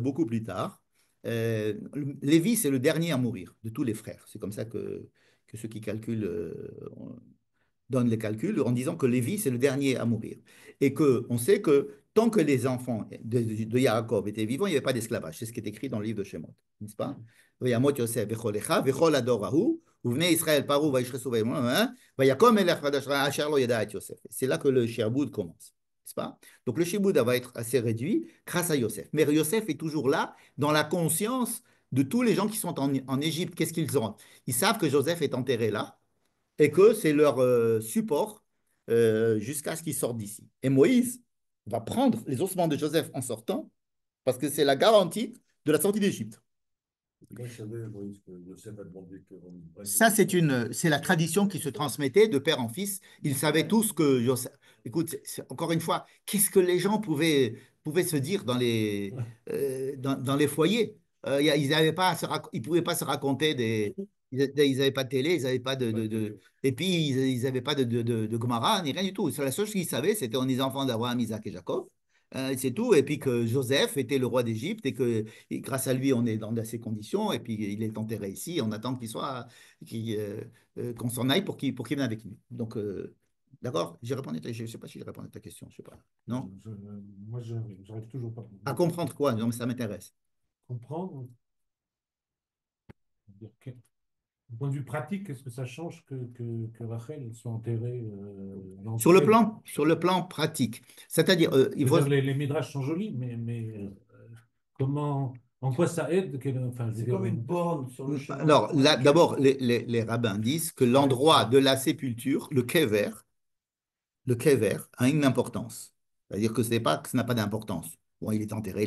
beaucoup plus tard. Lévi, c'est le dernier à mourir de tous les frères. C'est comme ça que ceux qui calculent donne les calculs en disant que Lévi, c'est le dernier à mourir. Et qu'on sait que tant que les enfants de Yaakov étaient vivants, il n'y avait pas d'esclavage. C'est ce qui est écrit dans le livre de Shemot, n'est-ce pas? Yamot Yosef vecholecha vechol adorahu uvnei Israël paru vaishresu vayakom elech asher lo yada et Yosef. C'est là que le shiboud commence. N'est-ce pas? Donc le shiboud va être assez réduit grâce à Yosef. Mais Yosef est toujours là dans la conscience de tous les gens qui sont en Égypte. Qu'est-ce qu'ils ont? Ils savent que Joseph est enterré là et que c'est leur support jusqu'à ce qu'ils sortent d'ici. Et Moïse, va prendre les ossements de Joseph en sortant, parce que c'est la garantie de la sortie d'Égypte. Moi, je savais, Moïse, que Yosef a demandé qu'on prenne Ça, c'est la tradition qui se transmettait de père en fils. Ils savaient tous que Joseph. Écoute, encore une fois, qu'est-ce que les gens pouvaient se dire dans les foyers? Ils n'avaient pas ils pouvaient pas se raconter des. Ils n'avaient pas de télé, ils n'avaient pas et puis ils n'avaient pas de Gemara, ni rien du tout. La seule chose qu'ils savaient, c'était on est les enfants d'Abraham, Isaac et Jacob. C'est tout. Et puis que Joseph était le roi d'Égypte et que grâce à lui, on est dans ces conditions. Et puis il est enterré ici. On attend qu'on s'en aille pour qu'il vienne avec nous. Donc, d'accord, j'ai répondu. Je ne sais pas si j'ai répondu à ta question. Je sais pas. Non? Moi, je n'arrive toujours pas À comprendre quoi? Non, mais ça m'intéresse. comprendre. Du point de vue pratique, qu'est-ce que ça change que Rachel soit enterrée dans le ciel? Sur le plan pratique, c'est-à-dire, Je il veux faut. dire, les midrash sont jolis, mais comment, en quoi ça aide enfin, je veux C'est dire, comme une borne sur le chemin. Alors, là, d'abord, les rabbins disent que l'endroit de la sépulture, le kever a une importance. C'est-à-dire que c'est pas que ça n'a pas d'importance. Bon, il est enterré,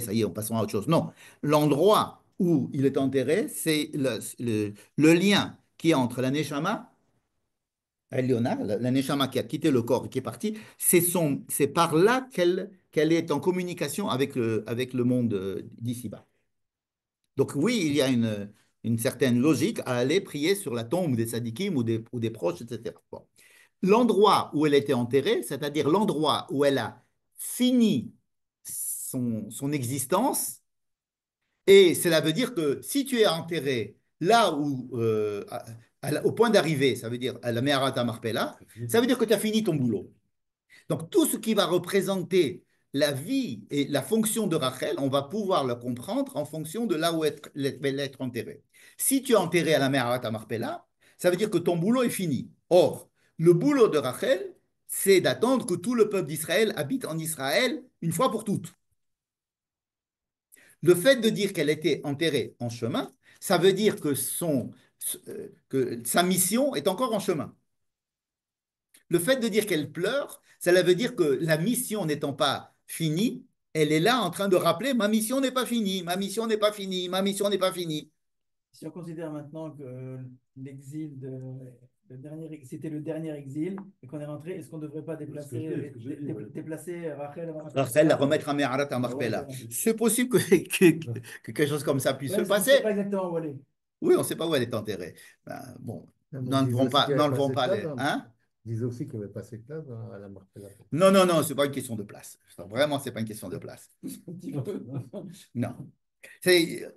ça y est, on passe à autre chose. Non, l'endroit où il est enterré, c'est le lien qui est entre la neshama, Eliona, la neshama qui a quitté le corps et qui est partie, c'est par là qu'elle est en communication avec le monde d'ici-bas. Donc oui, il y a une certaine logique à aller prier sur la tombe des sadikim ou des proches, etc. Bon. L'endroit où elle était enterrée, c'est-à-dire l'endroit où elle a fini son existence, et cela veut dire que si tu es enterré là où, au point d'arrivée, ça veut dire à la Meharat Marpella, ça veut dire que tu as fini ton boulot. Donc tout ce qui va représenter la vie et la fonction de Rachel, on va pouvoir le comprendre en fonction de là où elle va être enterrée. Si tu es enterré à la Meharat Marpella, ça veut dire que ton boulot est fini. Or, le boulot de Rachel, c'est d'attendre que tout le peuple d'Israël habite en Israël une fois pour toutes. Le fait de dire qu'elle était enterrée en chemin, ça veut dire que sa mission est encore en chemin. Le fait de dire qu'elle pleure, cela veut dire que la mission n'étant pas finie, elle est là en train de rappeler ma mission n'est pas finie, ma mission n'est pas finie, ma mission n'est pas finie. Si on considère maintenant que c'était le dernier exil et qu'on est rentré, est-ce qu'on ne devrait pas déplacer Rachel avant Rachel la remettre à Me'arat à Marpella. C'est possible que quelque chose comme ça puisse se On ne passer. sait pas exactement où aller. Oui, on ne sait pas où elle est enterrée. Ben, bon, n'enlevons pas les. Hein? Ils disent aussi qu'il n'y avait pas cette place à la Marpella. Non, non, non, ce n'est pas une question de place. Vraiment, ce n'est pas une question de place. Non.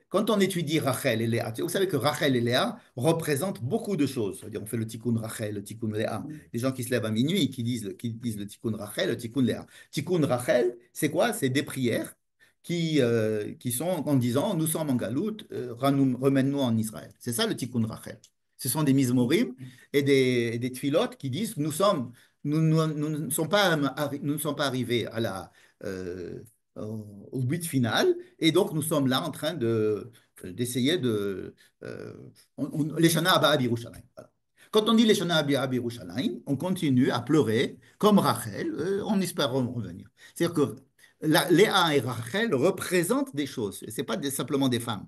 Quand on étudie Rachel et Léa, vous savez que Rachel et Léa représentent beaucoup de choses. C'est-à-dire, on fait le tikkun Rachel, le tikkun Léa. Les gens qui se lèvent à minuit, qui disent le tikkun Rachel, le tikkun Léa. Tikkun Rachel, c'est quoi? C'est des prières qui sont en disant nous sommes en Galoute, remène-nous en Israël. C'est ça le tikkun Rachel. Ce sont des mizmorim et des tfilotes qui disent nous ne sommes pas, nous ne sommes pas arrivés euh, au but final, et donc nous sommes là en train d'essayer euh, les Shana Abba Yerushalayim. Voilà. Quand on dit les Shana Abba Yerushalayim, on continue à pleurer comme Rachel en espérant revenir. C'est-à-dire que Léa et Rachel représentent des choses, ce n'est pas simplement des femmes.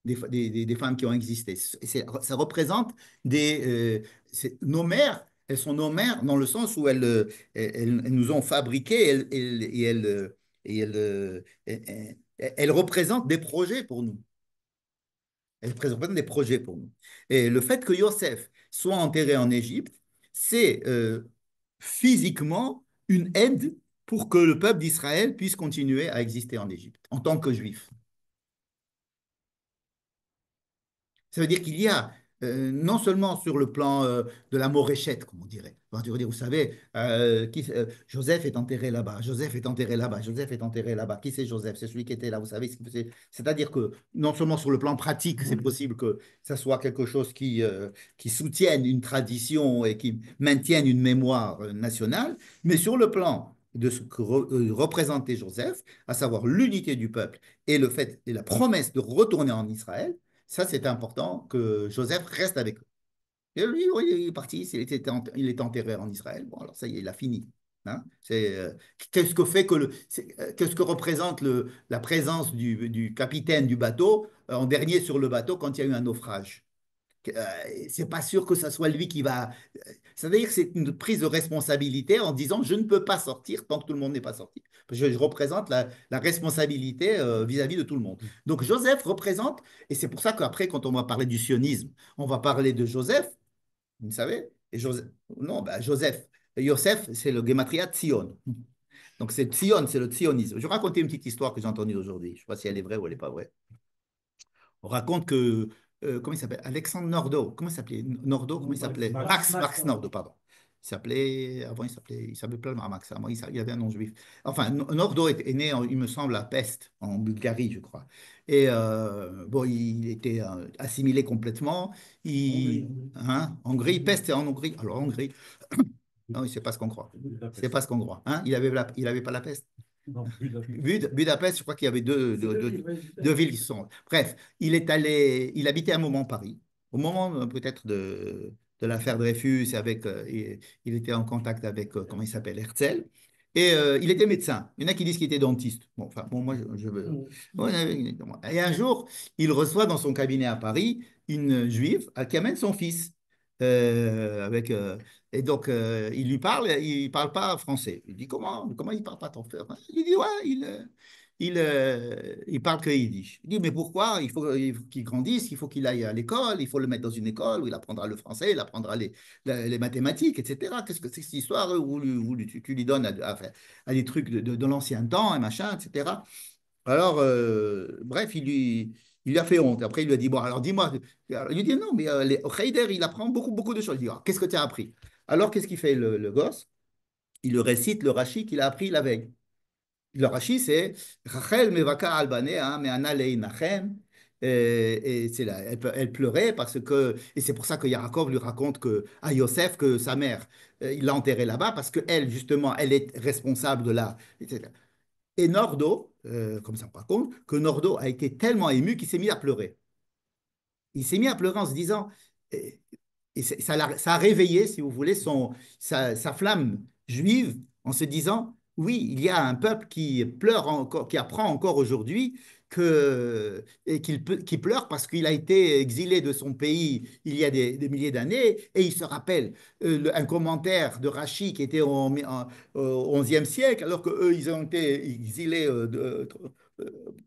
Des femmes qui ont existé. Ça représente nos mères, elles sont nos mères dans le sens où elles nous ont fabriqués elles représentent des projets pour nous. Elles représentent des projets pour nous. Et le fait que Yosef soit enterré en Égypte, c'est physiquement une aide pour que le peuple d'Israël puisse continuer à exister en Égypte en tant que juif. Ça veut dire qu'il y a, non seulement sur le plan de la moréchette, comme on dirait. Enfin, tu veux dire, vous savez, Joseph est enterré là-bas, Joseph est enterré là-bas, Joseph est enterré là-bas. Qui c'est Joseph? C'est celui qui était là, vous savez. C'est-à-dire que non seulement sur le plan pratique, c'est possible que ça soit quelque chose qui soutienne une tradition et qui maintienne une mémoire nationale, mais sur le plan de ce que représentait Joseph, à savoir l'unité du peuple et le fait et la promesse de retourner en Israël, ça, c'est important que Joseph reste avec eux. Et lui, oui, il est parti, il est enterré en Israël. Bon, alors ça y est, il a fini. Hein. Qu'est-ce que fait qu'est-ce que représente la présence du capitaine du bateau en dernier sur le bateau quand il y a eu un naufrage? Euh, c'est pas sûr que ce soit lui qui va. C'est-à-dire que c'est une prise de responsabilité en disant je ne peux pas sortir tant que tout le monde n'est pas sorti. Je représente la responsabilité vis-à-vis de tout le monde. Donc Joseph représente, et c'est pour ça qu'après, quand on va parler du sionisme, on va parler de Joseph, vous savez, et Joseph, non, ben Joseph, Yosef, c'est le gématria Tzion. Donc c'est Tzion, c'est le sionisme. Je vais raconter une petite histoire que j'ai entendue aujourd'hui. Je ne sais pas si elle est vraie ou elle n'est pas vraie. On raconte que, comment il s'appelle? Alexandre Nordo. Comment il s'appelait? Nordo, comment il s'appelait? Max Nordo, pardon. Avant, il s'appelait plein Max. Avant, il avait un nom juif. Enfin, Nordo est né, il me semble, à Pest, en Bulgarie, je crois. Et bon, il était assimilé complètement. Hongrie, Pest, c'est en Hongrie. Alors, Hongrie, non, c'est pas ce qu'on croit. C'est pas ce qu'on croit. Hein? Il avait pas la peste. Non, Budapest. Budapest, je crois qu'il y avait deux villes qui sont. Bref, il habitait un moment Paris, au moment peut-être de l'affaire Dreyfus, il était en contact avec, comment il s'appelle, Herzl, et il était médecin. Il y en a qui disent qu'il était dentiste. Bon, enfin, bon, moi, je veux. Ouais, et un jour, il reçoit dans son cabinet à Paris une juive qui amène son fils. Et donc, il lui parle, il parle pas français. Il dit, comment il parle pas ton frère? Il dit, ouais, il parle que yiddish. Il dit, mais pourquoi? Il faut qu'il grandisse, il faut qu'il aille à l'école, il faut le mettre dans une école où il apprendra le français, il apprendra les mathématiques, etc. Qu'est-ce que c'est que cette histoire où tu lui donnes à des trucs de l'ancien temps, et machin, etc. Alors, bref, il lui a fait honte. Après, il lui a dit, bon, alors dis-moi. Alors, il lui dit, non, mais au Heider, il apprend beaucoup, beaucoup de choses. Il dit, ah, qu'est-ce que tu as appris? Alors, qu'est-ce qu'il fait le gosse? Il le récite le Rashi qu'il a appris la veille. Le Rashi, c'est Rachel mevaka albanea me'ana leinachem. Et c'est là, elle pleurait parce que, et c'est pour ça que Yaakov lui raconte à Yosef que sa mère, il l'a enterrée là-bas parce qu'elle, justement, elle est responsable de la, etc. Et Nordo, comme ça on raconte, que Nordo a été tellement ému qu'il s'est mis à pleurer. Il s'est mis à pleurer en se disant, et, ça a réveillé, si vous voulez, sa flamme juive en se disant, oui, il y a un peuple qui pleure encore, qui apprend encore aujourd'hui qui pleure parce qu'il a été exilé de son pays il y a des milliers d'années et il se rappelle un commentaire de Rachi qui était au XIe siècle alors qu'eux, ils ont été exilés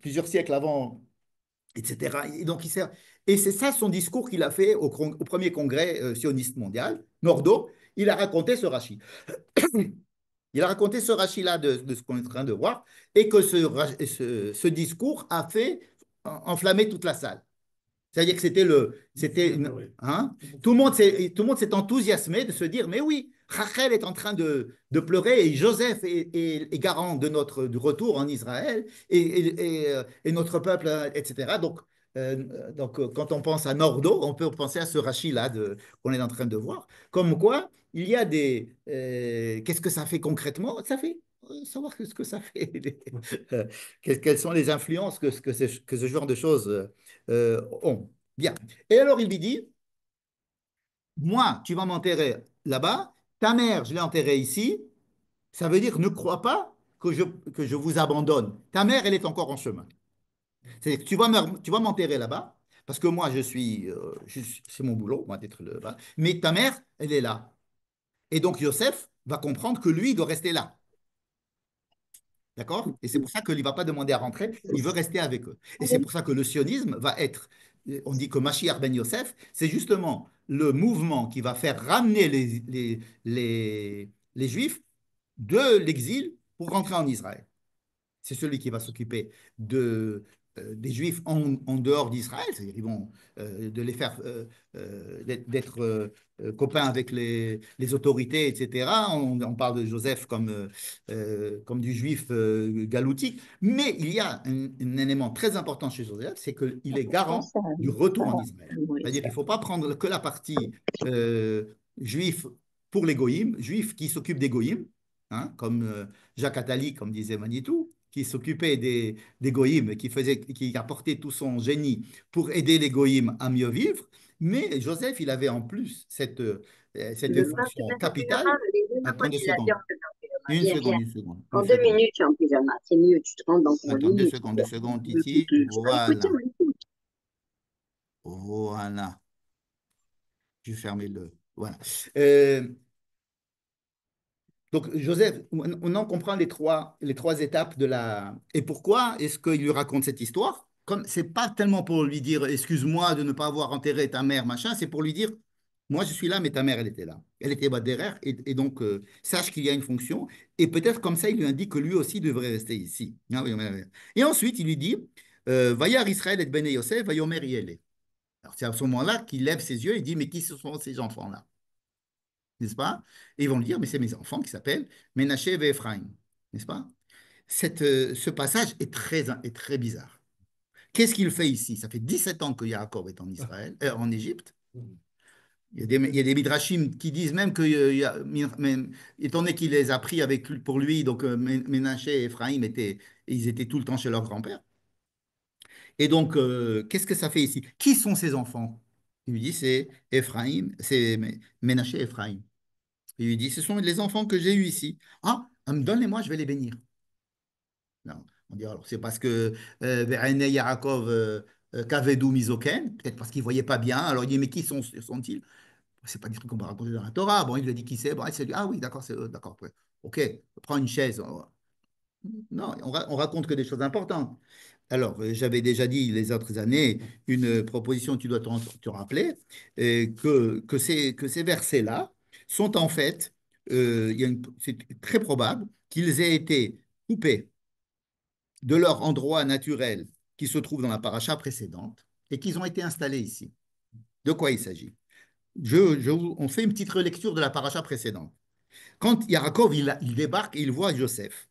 plusieurs siècles avant, etc. Et donc, et c'est ça son discours qu'il a fait au premier congrès sioniste mondial, Nordo. Il a raconté ce Rachi. Il a raconté ce Rachi-là de ce qu'on est en train de voir et que ce discours a fait enflammer toute la salle. C'est-à-dire que hein, tout le monde s'est enthousiasmé de se dire, mais oui, Rachel est en train de pleurer et Joseph est garant du retour en Israël et notre peuple, etc. Donc, quand on pense à Nordo, on peut penser à ce Rachi-là qu'on est en train de voir. Comme quoi, il y a qu'est-ce que ça fait concrètement? Ça fait savoir ce que ça fait. Quelles sont les influences que ce genre de choses ont. Bien. Et alors il lui dit, moi, tu vas m'enterrer là-bas, ta mère, je l'ai enterrée ici, ça veut dire ne crois pas que je vous abandonne. Ta mère, elle est encore en chemin. C'est-à-dire que tu vas m'enterrer là-bas, parce que moi, c'est mon boulot, moi, d'être là-bas, mais ta mère, elle est là. Et donc Yosef va comprendre que lui, il doit rester là. D'accord? Et c'est pour ça qu'il ne va pas demander à rentrer, il veut rester avec eux. Et c'est pour ça que le sionisme va être, on dit que Mashiach ben Yosef, c'est justement le mouvement qui va faire ramener les Juifs de l'exil pour rentrer en Israël. C'est celui qui va s'occuper des Juifs en dehors d'Israël, c'est-à-dire ils vont de les faire d'être copains avec les autorités, etc. On parle de Joseph comme du Juif galoutique, mais il y a un élément très important chez Joseph, c'est qu'il est garant du retour en Israël. C'est-à-dire qu'il ne faut pas prendre que la partie juif pour les goïms, juif qui s'occupe des goïms, hein, comme Jacques Attali, comme disait Manitou, qui s'occupait des goïms, qui apportait tout son génie pour aider les goïms à mieux vivre. Mais Joseph, il avait en plus cette fonction capitale en tant que second. Une Viens, seconde, viens. une seconde, une En deux seconde. minutes, tu es en pyjama. C'est mieux, tu te rends dans ton Attends, lit. deux secondes ici. Tu vas écouter, Voilà. on écoute. Voilà. Je vais fermer le. Voilà. Euh, donc, Joseph, on en comprend les trois étapes de la. Et pourquoi est-ce qu'il lui raconte cette histoire? Comme c'est pas tellement pour lui dire excuse-moi de ne pas avoir enterré ta mère, machin, c'est pour lui dire moi je suis là, mais ta mère elle était là. Elle était bas derrière, et donc sache qu'il y a une fonction. Et peut-être comme ça, il lui indique que lui aussi devrait rester ici. Ah oui, oui, oui. Et ensuite, il lui dit Vayar Israël et Bene Yosef, Vayomer Yele. Alors c'est à ce moment-là qu'il lève ses yeux et dit mais qui sont ces enfants-là? N'est-ce pas? Et ils vont lui dire, mais c'est mes enfants qui s'appellent Ménaché et Ephraim, n'est-ce pas? Ce passage est très bizarre. Qu'est-ce qu'il fait ici? Ça fait 17 ans que Yaakov est en Israël, en Égypte. Il y a des midrashim qui disent même que, étant donné qu'il les a pris avec, pour lui, donc Ménaché et Ephraim ils étaient tout le temps chez leur grand-père. Et donc, qu'est-ce que ça fait ici? Qui sont ces enfants? Il lui dit, c'est Ephraim, c'est Ménaché et Ephraim. Il lui dit, ce sont les enfants que j'ai eus ici. Ah, donne-les-moi, je vais les bénir. Non. On dit, alors, c'est parce que Ve'ene Yaakov Kavedou Mizoken, peut-être parce qu'il ne voyait pas bien. Alors il dit, mais qui sont-ils? C'est pas des trucs qu'on va raconter dans la Torah. Bon, il lui a dit qui c'est. Bon, il s'est dit, ah oui, d'accord, c'est eux, d'accord. Ouais. Ok, prends une chaise. Non, on raconte que des choses importantes. Alors, j'avais déjà dit les autres années une proposition, tu dois te rappeler, que ces versets-là sont en fait, c'est très probable qu'ils aient été coupés de leur endroit naturel qui se trouve dans la paracha précédente et qu'ils ont été installés ici. De quoi il s'agit? On fait une petite relecture de la paracha précédente. Quand Yaakov il débarque et il voit Joseph,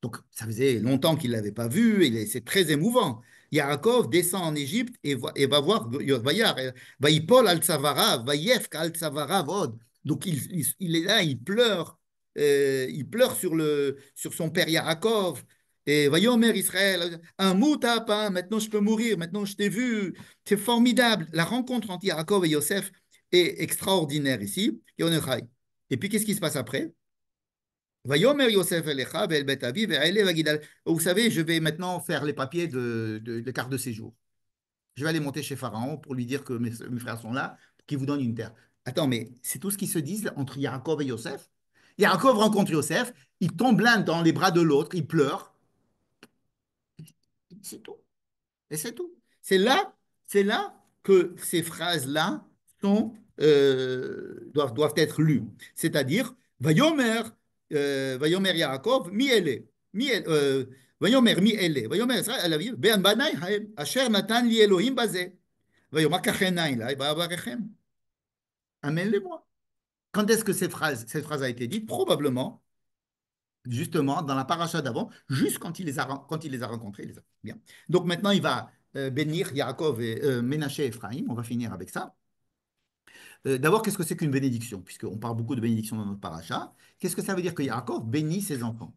donc, ça faisait longtemps qu'il ne l'avait pas vu, et c'est très émouvant. Yaakov descend en Égypte et va voir Vayar, Vaïpol al-Tzavara, Vaïefk al-Tzavara Vod. Donc, il est là, il pleure sur son père Yaakov. Et Vayomer Israël, un moutapa, maintenant je peux mourir, maintenant je t'ai vu. C'est formidable. La rencontre entre Yaakov et Yosef est extraordinaire ici. Et puis, qu'est-ce qui se passe après? Vayomer Yosef Elecha ve'el bet avi ve'ele vagidal. Vous savez, je vais maintenant faire les papiers de carte de séjour. Je vais aller monter chez Pharaon pour lui dire que mes frères sont là, pour qu'il vous donne une terre. Attends, mais c'est tout ce qui se dit entre Yaakov et Yosef. Yaakov rencontre Yosef, il tombe l'un dans les bras de l'autre, il pleure. C'est tout. Et c'est tout. C'est là que ces phrases-là doivent être lues. C'est-à-dire, Vayomer, Vayomer Yaakov, mi ele, Vayomer mi ele, Vayomer Israël alaviv, ben banai haem, asher natan li Elohim bazeh, Vayomer kachenai lai, ba'avarechem. Amène-les-moi. Quand est-ce que cette phrase a été dite? Probablement justement dans la paracha d'avant, juste quand il les a rencontrés. Bien. Donc maintenant, il va bénir Yaakov et Ménaché et Ephraim. On va finir avec ça. D'abord, qu'est-ce que c'est qu'une bénédiction? Puisqu'on parle beaucoup de bénédiction dans notre paracha. Qu'est-ce que ça veut dire que Yaakov bénit ses enfants?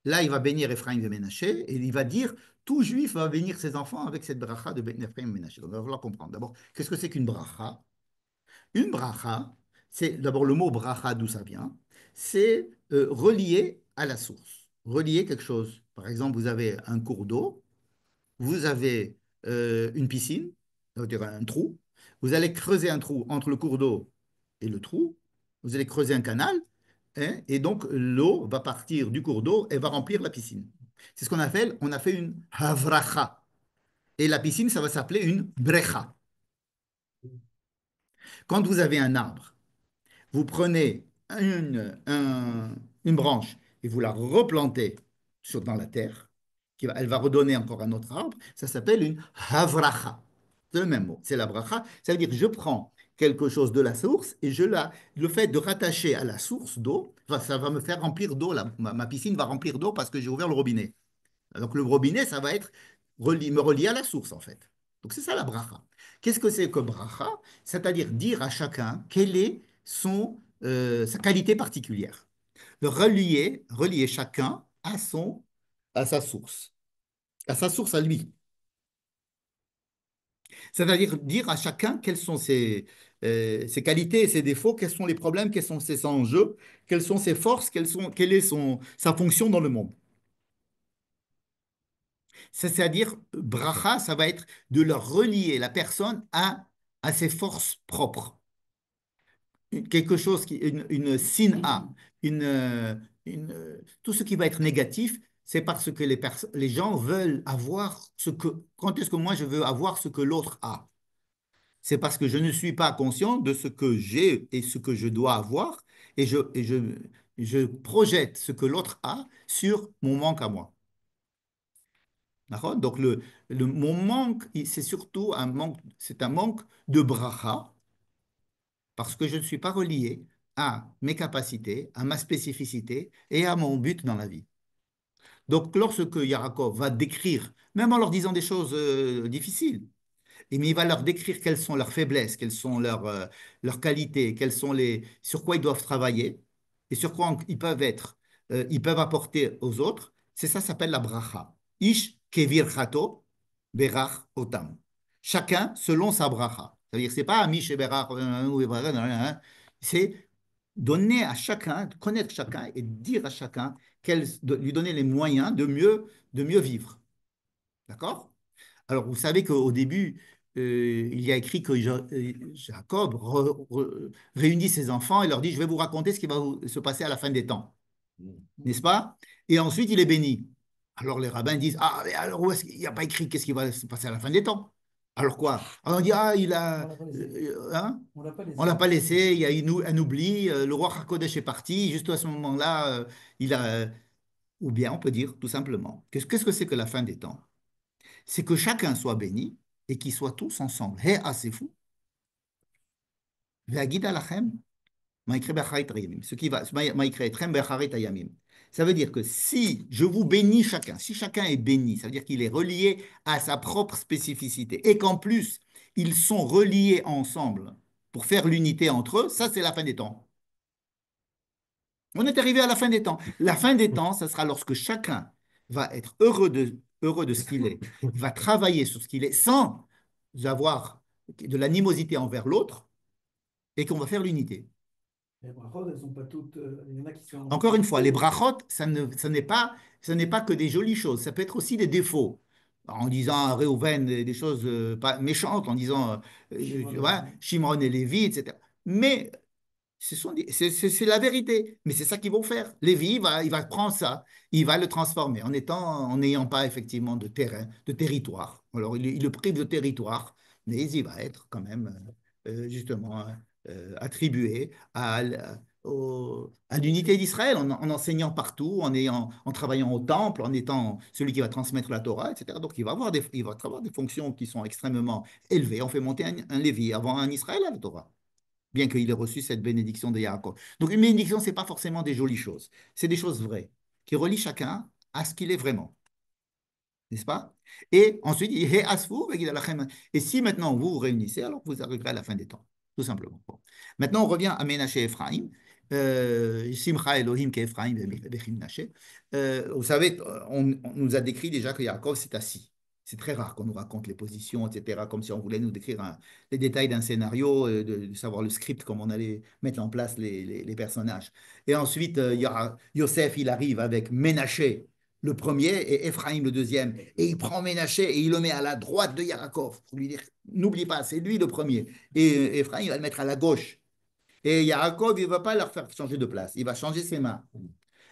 Là, il va bénir Ephraim et Ménaché et il va dire tout juif va bénir ses enfants avec cette bracha de Ephraim et Ménaché. Donc, on va falloir comprendre. D'abord, qu'est-ce que c'est qu'une bracha? Une bracha, c'est d'abord le mot bracha, d'où ça vient, c'est relié à la source, relier quelque chose. Par exemple, vous avez un cours d'eau, vous avez une piscine, ça veut dire un trou, vous allez creuser un trou entre le cours d'eau et le trou, vous allez creuser un canal, hein, et donc l'eau va partir du cours d'eau et va remplir la piscine. C'est ce on a fait une havracha. Et la piscine, ça va s'appeler une brecha. Quand vous avez un arbre, vous prenez une branche et vous la replantez dans la terre, elle va redonner encore un autre arbre, ça s'appelle une havracha. C'est le même mot, c'est la bracha. Ça veut dire que je prends quelque chose de la source et le fait de rattacher à la source d'eau, enfin, ça va me faire remplir d'eau. Ma piscine va remplir d'eau parce que j'ai ouvert le robinet. Donc le robinet, ça va être me relier à la source en fait. Donc c'est ça la bracha. Qu'est-ce que c'est que bracha? C'est-à-dire dire à chacun quelle est sa qualité particulière. Relier chacun à sa source à lui. C'est-à-dire dire à chacun quelles sont ses qualités et ses défauts, quels sont les problèmes, quels sont ses enjeux, quelles sont ses forces, quelle est sa fonction dans le monde. C'est-à-dire, bracha, ça va être de leur relier la personne à ses forces propres. Quelque chose, une sin-a, une, tout ce qui va être négatif, c'est parce que les gens veulent avoir ce que, quand est-ce que moi je veux avoir ce que l'autre a? C'est parce que je ne suis pas conscient de ce que j'ai et ce que je dois avoir, je projette ce que l'autre a sur mon manque à moi. D'accord. Donc mon manque, c'est surtout c'est un manque de bracha, parce que je ne suis pas relié à mes capacités, à ma spécificité et à mon but dans la vie. Donc lorsque Yaakov va décrire, même en leur disant des choses difficiles, mais il va leur décrire quelles sont leurs faiblesses, quelles sont leurs qualités, sur quoi ils doivent travailler et sur quoi ils peuvent apporter aux autres. C'est ça s'appelle la bracha. Ish kevir chato berach otam. Chacun selon sa bracha. C'est-à-dire, c'est pas Mish et berach, c'est donner à chacun, connaître chacun et dire à chacun, lui donner les moyens de mieux vivre. D'accord? Alors, vous savez qu'au début, il y a écrit que Jacob réunit ses enfants et leur dit, je vais vous raconter ce qui va se passer à la fin des temps. N'est-ce pas? Et ensuite, il est béni. Alors, les rabbins disent, ah, mais alors, où est-ce qu'il n'y a pas écrit qu'est-ce qui va se passer à la fin des temps? Alors quoi? Alors, on dit, ah, On l'a pas laissé. hein? On l'a pas On ne laissé. l'a pas laissé, il y a un oubli, le roi Hakodesh est parti, juste à ce moment-là, il a... Ou bien, on peut dire tout simplement, qu'est-ce que c'est que la fin des temps? C'est que chacun soit béni et qu'ils soient tous ensemble. Hé, c'est fou. Ve'agid alachem, ma'ikre be'acharit hayamim. Ce qui va, ma'ikre etrem be'acharit hayamim. Ça veut dire que si je vous bénis chacun, si chacun est béni, ça veut dire qu'il est relié à sa propre spécificité et qu'en plus, ils sont reliés ensemble pour faire l'unité entre eux, ça c'est la fin des temps. On est arrivé à la fin des temps. La fin des temps, ça sera lorsque chacun va être heureux de ce qu'il est. Il va travailler sur ce qu'il est sans avoir de l'animosité envers l'autre et qu'on va faire l'unité. Les brachot, elles sont pas toutes. Il y en a qui sont. Encore une fois, les brachot, ça n'est pas que des jolies choses. Ça peut être aussi des défauts. En disant à Réhouven des choses pas méchantes, en disant Shimon et Lévi, etc. Mais c'est la vérité, mais c'est ça qu'ils vont faire. Lévi, il va prendre ça, il va le transformer en n'ayant pas effectivement de terrain, de territoire. Alors, il le prive de territoire, mais il va être quand même justement attribué à l'unité d'Israël en enseignant partout, en travaillant au temple, en étant celui qui va transmettre la Torah, etc. Donc, il va avoir des fonctions qui sont extrêmement élevées. On fait monter un Lévi avant un Israël à la Torah bien qu'il ait reçu cette bénédiction de Yaakov. Donc une bénédiction, ce n'est pas forcément des jolies choses, c'est des choses vraies, qui relient chacun à ce qu'il est vraiment. N'est-ce pas? Et ensuite, il dit, et si maintenant vous vous réunissez, alors vous arriverez à la fin des temps, tout simplement. Bon. Maintenant, on revient à Ménaché et Ephraim. Simcha Elohim qu'Ephraim Naché. Vous savez, on nous a décrit déjà que Yaakov s'est assis. C'est très rare qu'on nous raconte les positions, etc., comme si on voulait nous décrire les détails d'un scénario, de savoir le script, comment on allait mettre en place les personnages. Et ensuite, Yosef, il arrive avec Ménaché, le premier, et Ephraim, le deuxième. Et il prend Ménaché et il le met à la droite de Yaakov, pour lui dire, n'oublie pas, c'est lui le premier. Et Ephraim, il va le mettre à la gauche. Et Yaakov, il ne va pas leur faire changer de place, il va changer ses mains.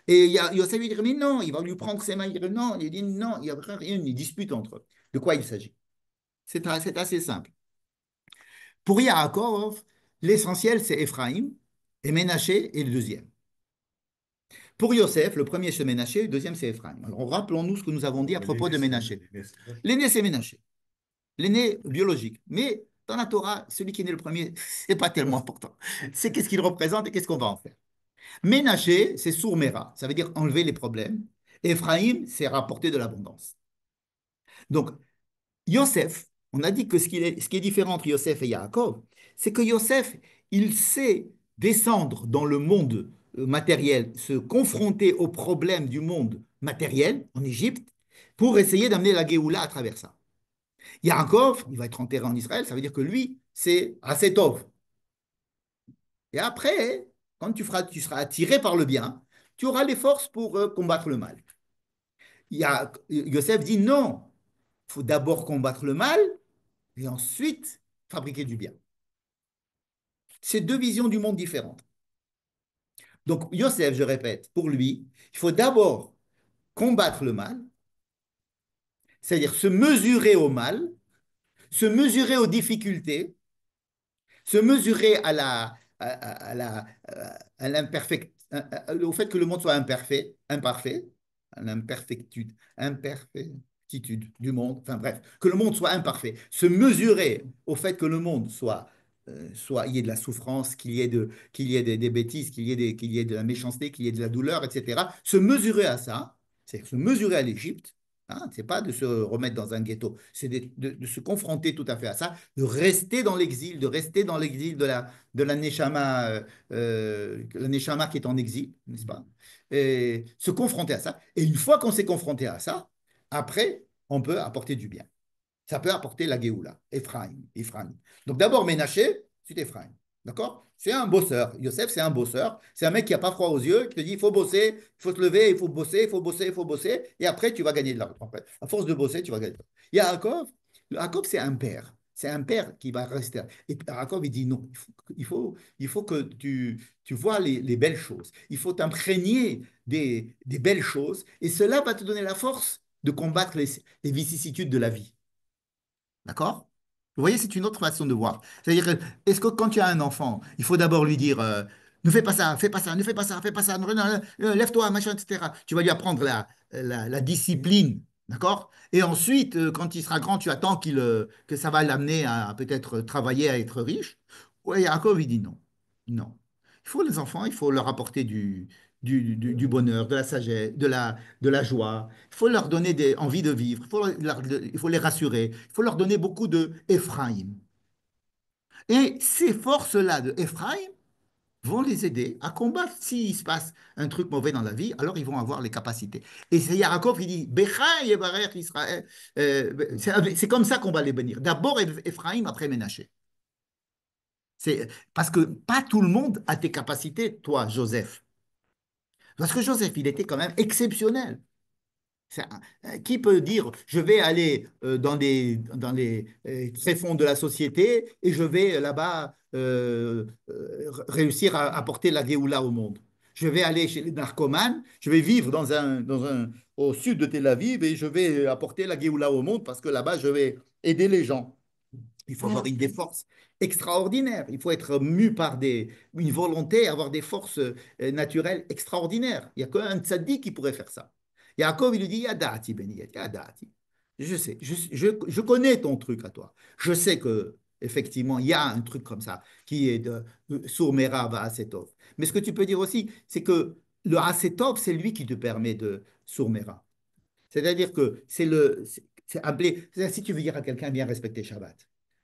Et Yosef lui dit, mais non, il va lui prendre ses mains, il dit non, il dit non, il n'y a rien, une dispute entre eux. De quoi il s'agit? C'est assez simple. Pour Yaakov, l'essentiel, c'est Ephraim, et Ménaché est le deuxième. Pour Yosef, le premier c'est Ménaché, le deuxième c'est Ephraim. Alors rappelons-nous ce que nous avons dit à propos de Ménaché. L'aîné c'est Ménaché, l'aîné biologique. Mais dans la Torah, celui qui est né le premier, ce n'est pas tellement important. C'est qu'est-ce qu'il représente et qu'est-ce qu'on va en faire. Ménaché, c'est sourmera, ça veut dire enlever les problèmes. Ephraim, c'est rapporter de l'abondance. Donc, Yosef, on a dit que ce qui est différent entre Yosef et Yaakov, c'est que Yosef, il sait descendre dans le monde matériel, se confronter aux problèmes du monde matériel en Égypte pour essayer d'amener la Géoula à travers ça. Yaakov, il va être enterré en Israël, ça veut dire que lui, c'est Asetov. Et après, quand tu seras attiré par le bien, tu auras les forces pour combattre le mal. Yosef dit non, il faut d'abord combattre le mal et ensuite fabriquer du bien. C'est deux visions du monde différentes. Donc Yosef, je répète, pour lui, il faut d'abord combattre le mal, c'est-à-dire se mesurer au mal, se mesurer aux difficultés, se mesurer à l'imperfect, au fait que le monde soit imparfait, à l'imperfectitude du monde, enfin bref, que le monde soit imparfait, se mesurer au fait que le monde il y ait de la souffrance, qu'il y ait des bêtises, qu'il y ait de la méchanceté, qu'il y ait de la douleur, etc. Se mesurer à ça, c'est se mesurer à l'Égypte. Hein, c'est pas de se remettre dans un ghetto, c'est de se confronter tout à fait à ça, de rester dans l'exil de la Neshama qui est en exil, n'est-ce pas? Et se confronter à ça. Et une fois qu'on s'est confronté à ça, après, on peut apporter du bien. Ça peut apporter la Géoula, Ephraim. Donc d'abord Ménaché, c'est Ephraim. D'accord? C'est un bosseur. Yosef, c'est un bosseur. C'est un mec qui n'a pas froid aux yeux, qui te dit il faut bosser, il faut se lever, il faut bosser, il faut bosser, il faut bosser. Et après, tu vas gagner de l'argent. Après, à force de bosser, tu vas gagner de l'argent. Yaakov, Yaakov, c'est un père. C'est un père qui va rester. Et Yaakov, il dit non. Il faut que tu vois les belles choses. Il faut t'imprégner des belles choses. Et cela va te donner la force de combattre les vicissitudes de la vie. D'accord? Vous voyez, c'est une autre façon de voir. C'est-à-dire, est-ce que quand tu as un enfant, il faut d'abord lui dire ne fais pas ça, fais pas ça, ne fais pas ça, fais pas ça, lève-toi, machin, etc. Tu vas lui apprendre la discipline, d'accord? Et ensuite, quand il sera grand, tu attends que ça va l'amener à peut-être travailler, à être riche. Ouais, Yaakov, il dit non. Non. Il faut les enfants, il faut leur apporter du bonheur, de la sagesse, de la joie. Il faut leur donner envie de vivre. Il faut les rassurer. Il faut leur donner beaucoup de Ephraim. Et ces forces-là de Ephraim vont les aider à combattre. S'il se passe un truc mauvais dans la vie, alors ils vont avoir les capacités. Et c'est Yaakov qui dit, Bechai Yevarech Israël. C'est comme ça qu'on va les bénir. D'abord Ephraim, après Ménaché. C'est parce que pas tout le monde a tes capacités, toi, Joseph. Parce que Joseph, il était quand même exceptionnel. Qui peut dire, je vais aller dans les tréfonds de la société et je vais là-bas réussir à apporter la Géoula au monde. Je vais aller chez les narcomanes, je vais vivre au sud de Tel Aviv et je vais apporter la Géoula au monde parce que là-bas, je vais aider les gens. Il faut avoir des forces extraordinaires. Il faut être mu par une volonté, avoir des forces naturelles extraordinaires. Il n'y a qu'un tzaddik qui pourrait faire ça. Yaakov, il lui dit, Yadati, Beni, Yadati. Je sais, je connais ton truc à toi. Je sais que effectivement, il y a un truc comme ça qui est de Sourmera va Asetov. Mais ce que tu peux dire aussi, c'est que le Asetov, c'est lui qui te permet de Sourmera. C'est-à-dire que c'est appelé, c'est-à-dire si tu veux dire à quelqu'un, bien respecter Shabbat.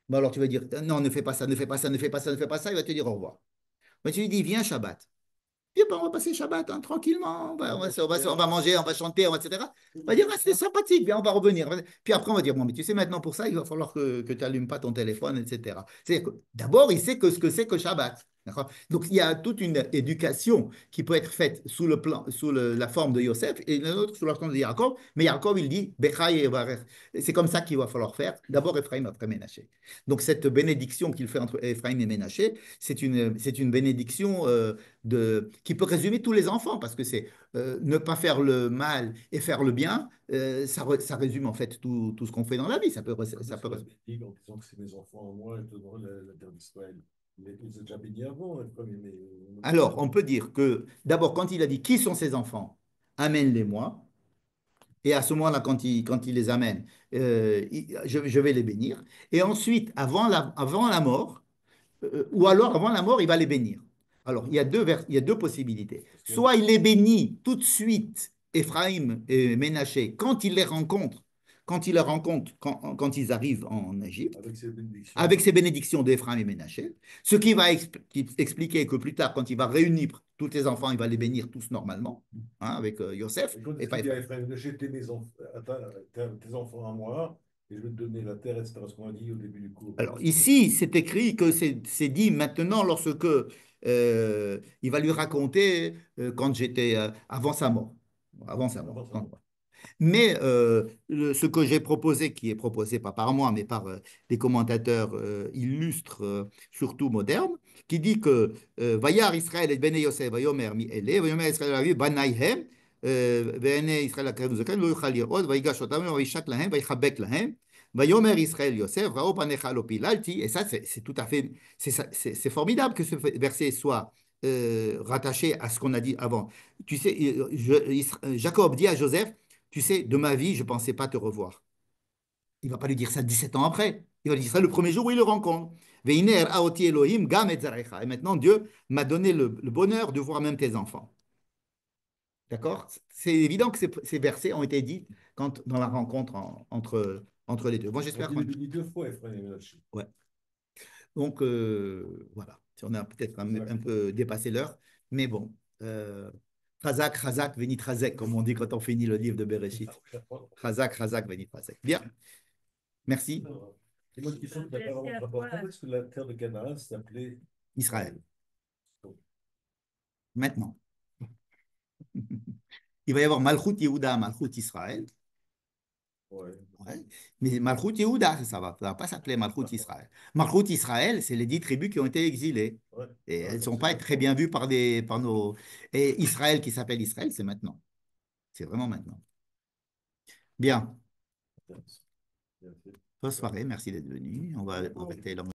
Bon, alors tu vas dire, non, ne fais pas ça, ne fais pas ça, ne fais pas ça, ne fais pas ça, il va te dire au revoir. Mais tu lui dis, viens Shabbat. Viens, on va passer Shabbat hein, tranquillement, on va manger, on va chanter, etc. On va dire, ah, c'est sympathique, viens, on va revenir. Puis après, on va dire, bon, mais tu sais, maintenant pour ça, il va falloir que tu n'allumes pas ton téléphone, etc. C'est-à-dire que d'abord, il sait ce que c'est que Shabbat. Donc, il y a toute une éducation qui peut être faite la forme de Yosef et une autre sous la forme de Yaakov. Mais Yaakov, il dit, Bechai et Varech. C'est comme ça qu'il va falloir faire. D'abord Ephraim, après Ménaché. Donc, cette bénédiction qu'il fait entre Ephraim et Ménaché, c'est une bénédiction qui peut résumer tous les enfants parce que c'est ne pas faire le mal et faire le bien. Ça résume en fait tout ce qu'on fait dans la vie. Ça peut En disant que c'est mes enfants à moi, et te donner la terre d'Israël. Mais ils étaient déjà bénis avant, hein, mais. Alors, on peut dire que d'abord, quand il a dit qui sont ses enfants, amène-les-moi. Et à ce moment-là, quand il les amène, je vais les bénir. Et ensuite, avant la mort, ou alors avant la mort, il va les bénir. Alors, il y a deux possibilités. Soit il les bénit tout de suite, Éphraïm et Ménaché, quand il les rencontre, quand ils arrivent en Égypte, Avec ces bénédictions. avec ces bénédictions d'Éphraim et Ménaché, ce qui va expliquer que plus tard, quand il va réunir tous les enfants, il va les bénir tous normalement, hein, avec Yosef, Et quand et est-ce pas qu'il dit à Éphraim. Ephraim, j'étais tes enfants à moi, et je vais te donner la terre, etc. Ce qu'on a dit au début du cours. Alors ici, c'est écrit que c'est dit maintenant lorsque il va lui raconter quand j'étais avant sa mort. Avant sa mort. Avant ça. Mais ce que j'ai proposé, qui est proposé pas par moi, mais par des commentateurs illustres, surtout modernes, qui dit que Vayar Israël et Bnei Yosef, Vayomer mi ele, Vayomer Israël aviv, Banayhem, Bnei Israël akrev zaken, lo yuchal lirot, Vayigash otam, Vayishak lahem, Vayichabek lahem, Vayomer Israël Yosef, Rao panecha lo pilalti. Et ça, c'est tout à fait, c'est formidable que ce verset soit rattaché à ce qu'on a dit avant. Tu sais, Jacob dit à Joseph, tu sais, de ma vie, je ne pensais pas te revoir. Il ne va pas lui dire ça 17 ans après. Il va lui dire ça le premier jour où il le rencontre. Veiner aoti Elohim gam et zarecha. Et maintenant, Dieu m'a donné le bonheur de voir même tes enfants. D'accord? C'est évident que ces versets ont été dits dans la rencontre entre les deux. Moi, On j'espère dit qu'on... le béni deux fois, Ephraim et Menachem. Ouais. Donc, voilà. On a peut-être un peu dépassé l'heure. Mais bon. Chazak, Chazak, Venit Chazek, comme on dit quand on finit le livre de Bereshit. Chazak, Chazak, Venit Chazek. Bien. Merci. Et moi, une question qui m'apparaît vraiment importante, est-ce que la terre de Canaan s'appelait Israël. Maintenant. Il va y avoir Malchut Yehuda, Malchut Israël. Ouais. Ouais. Mais Malchut Yehuda, ça va pas s'appeler Malchut Israël. Malchut Israël, c'est les 10 tribus qui ont été exilées. Ouais. Et elles ne sont C'est pas ça. très bien vues par nos... Et Israël qui s'appelle Israël, c'est maintenant. C'est vraiment maintenant. Bien. Bien fait. Bonne soirée, merci d'être venu. On va arrêter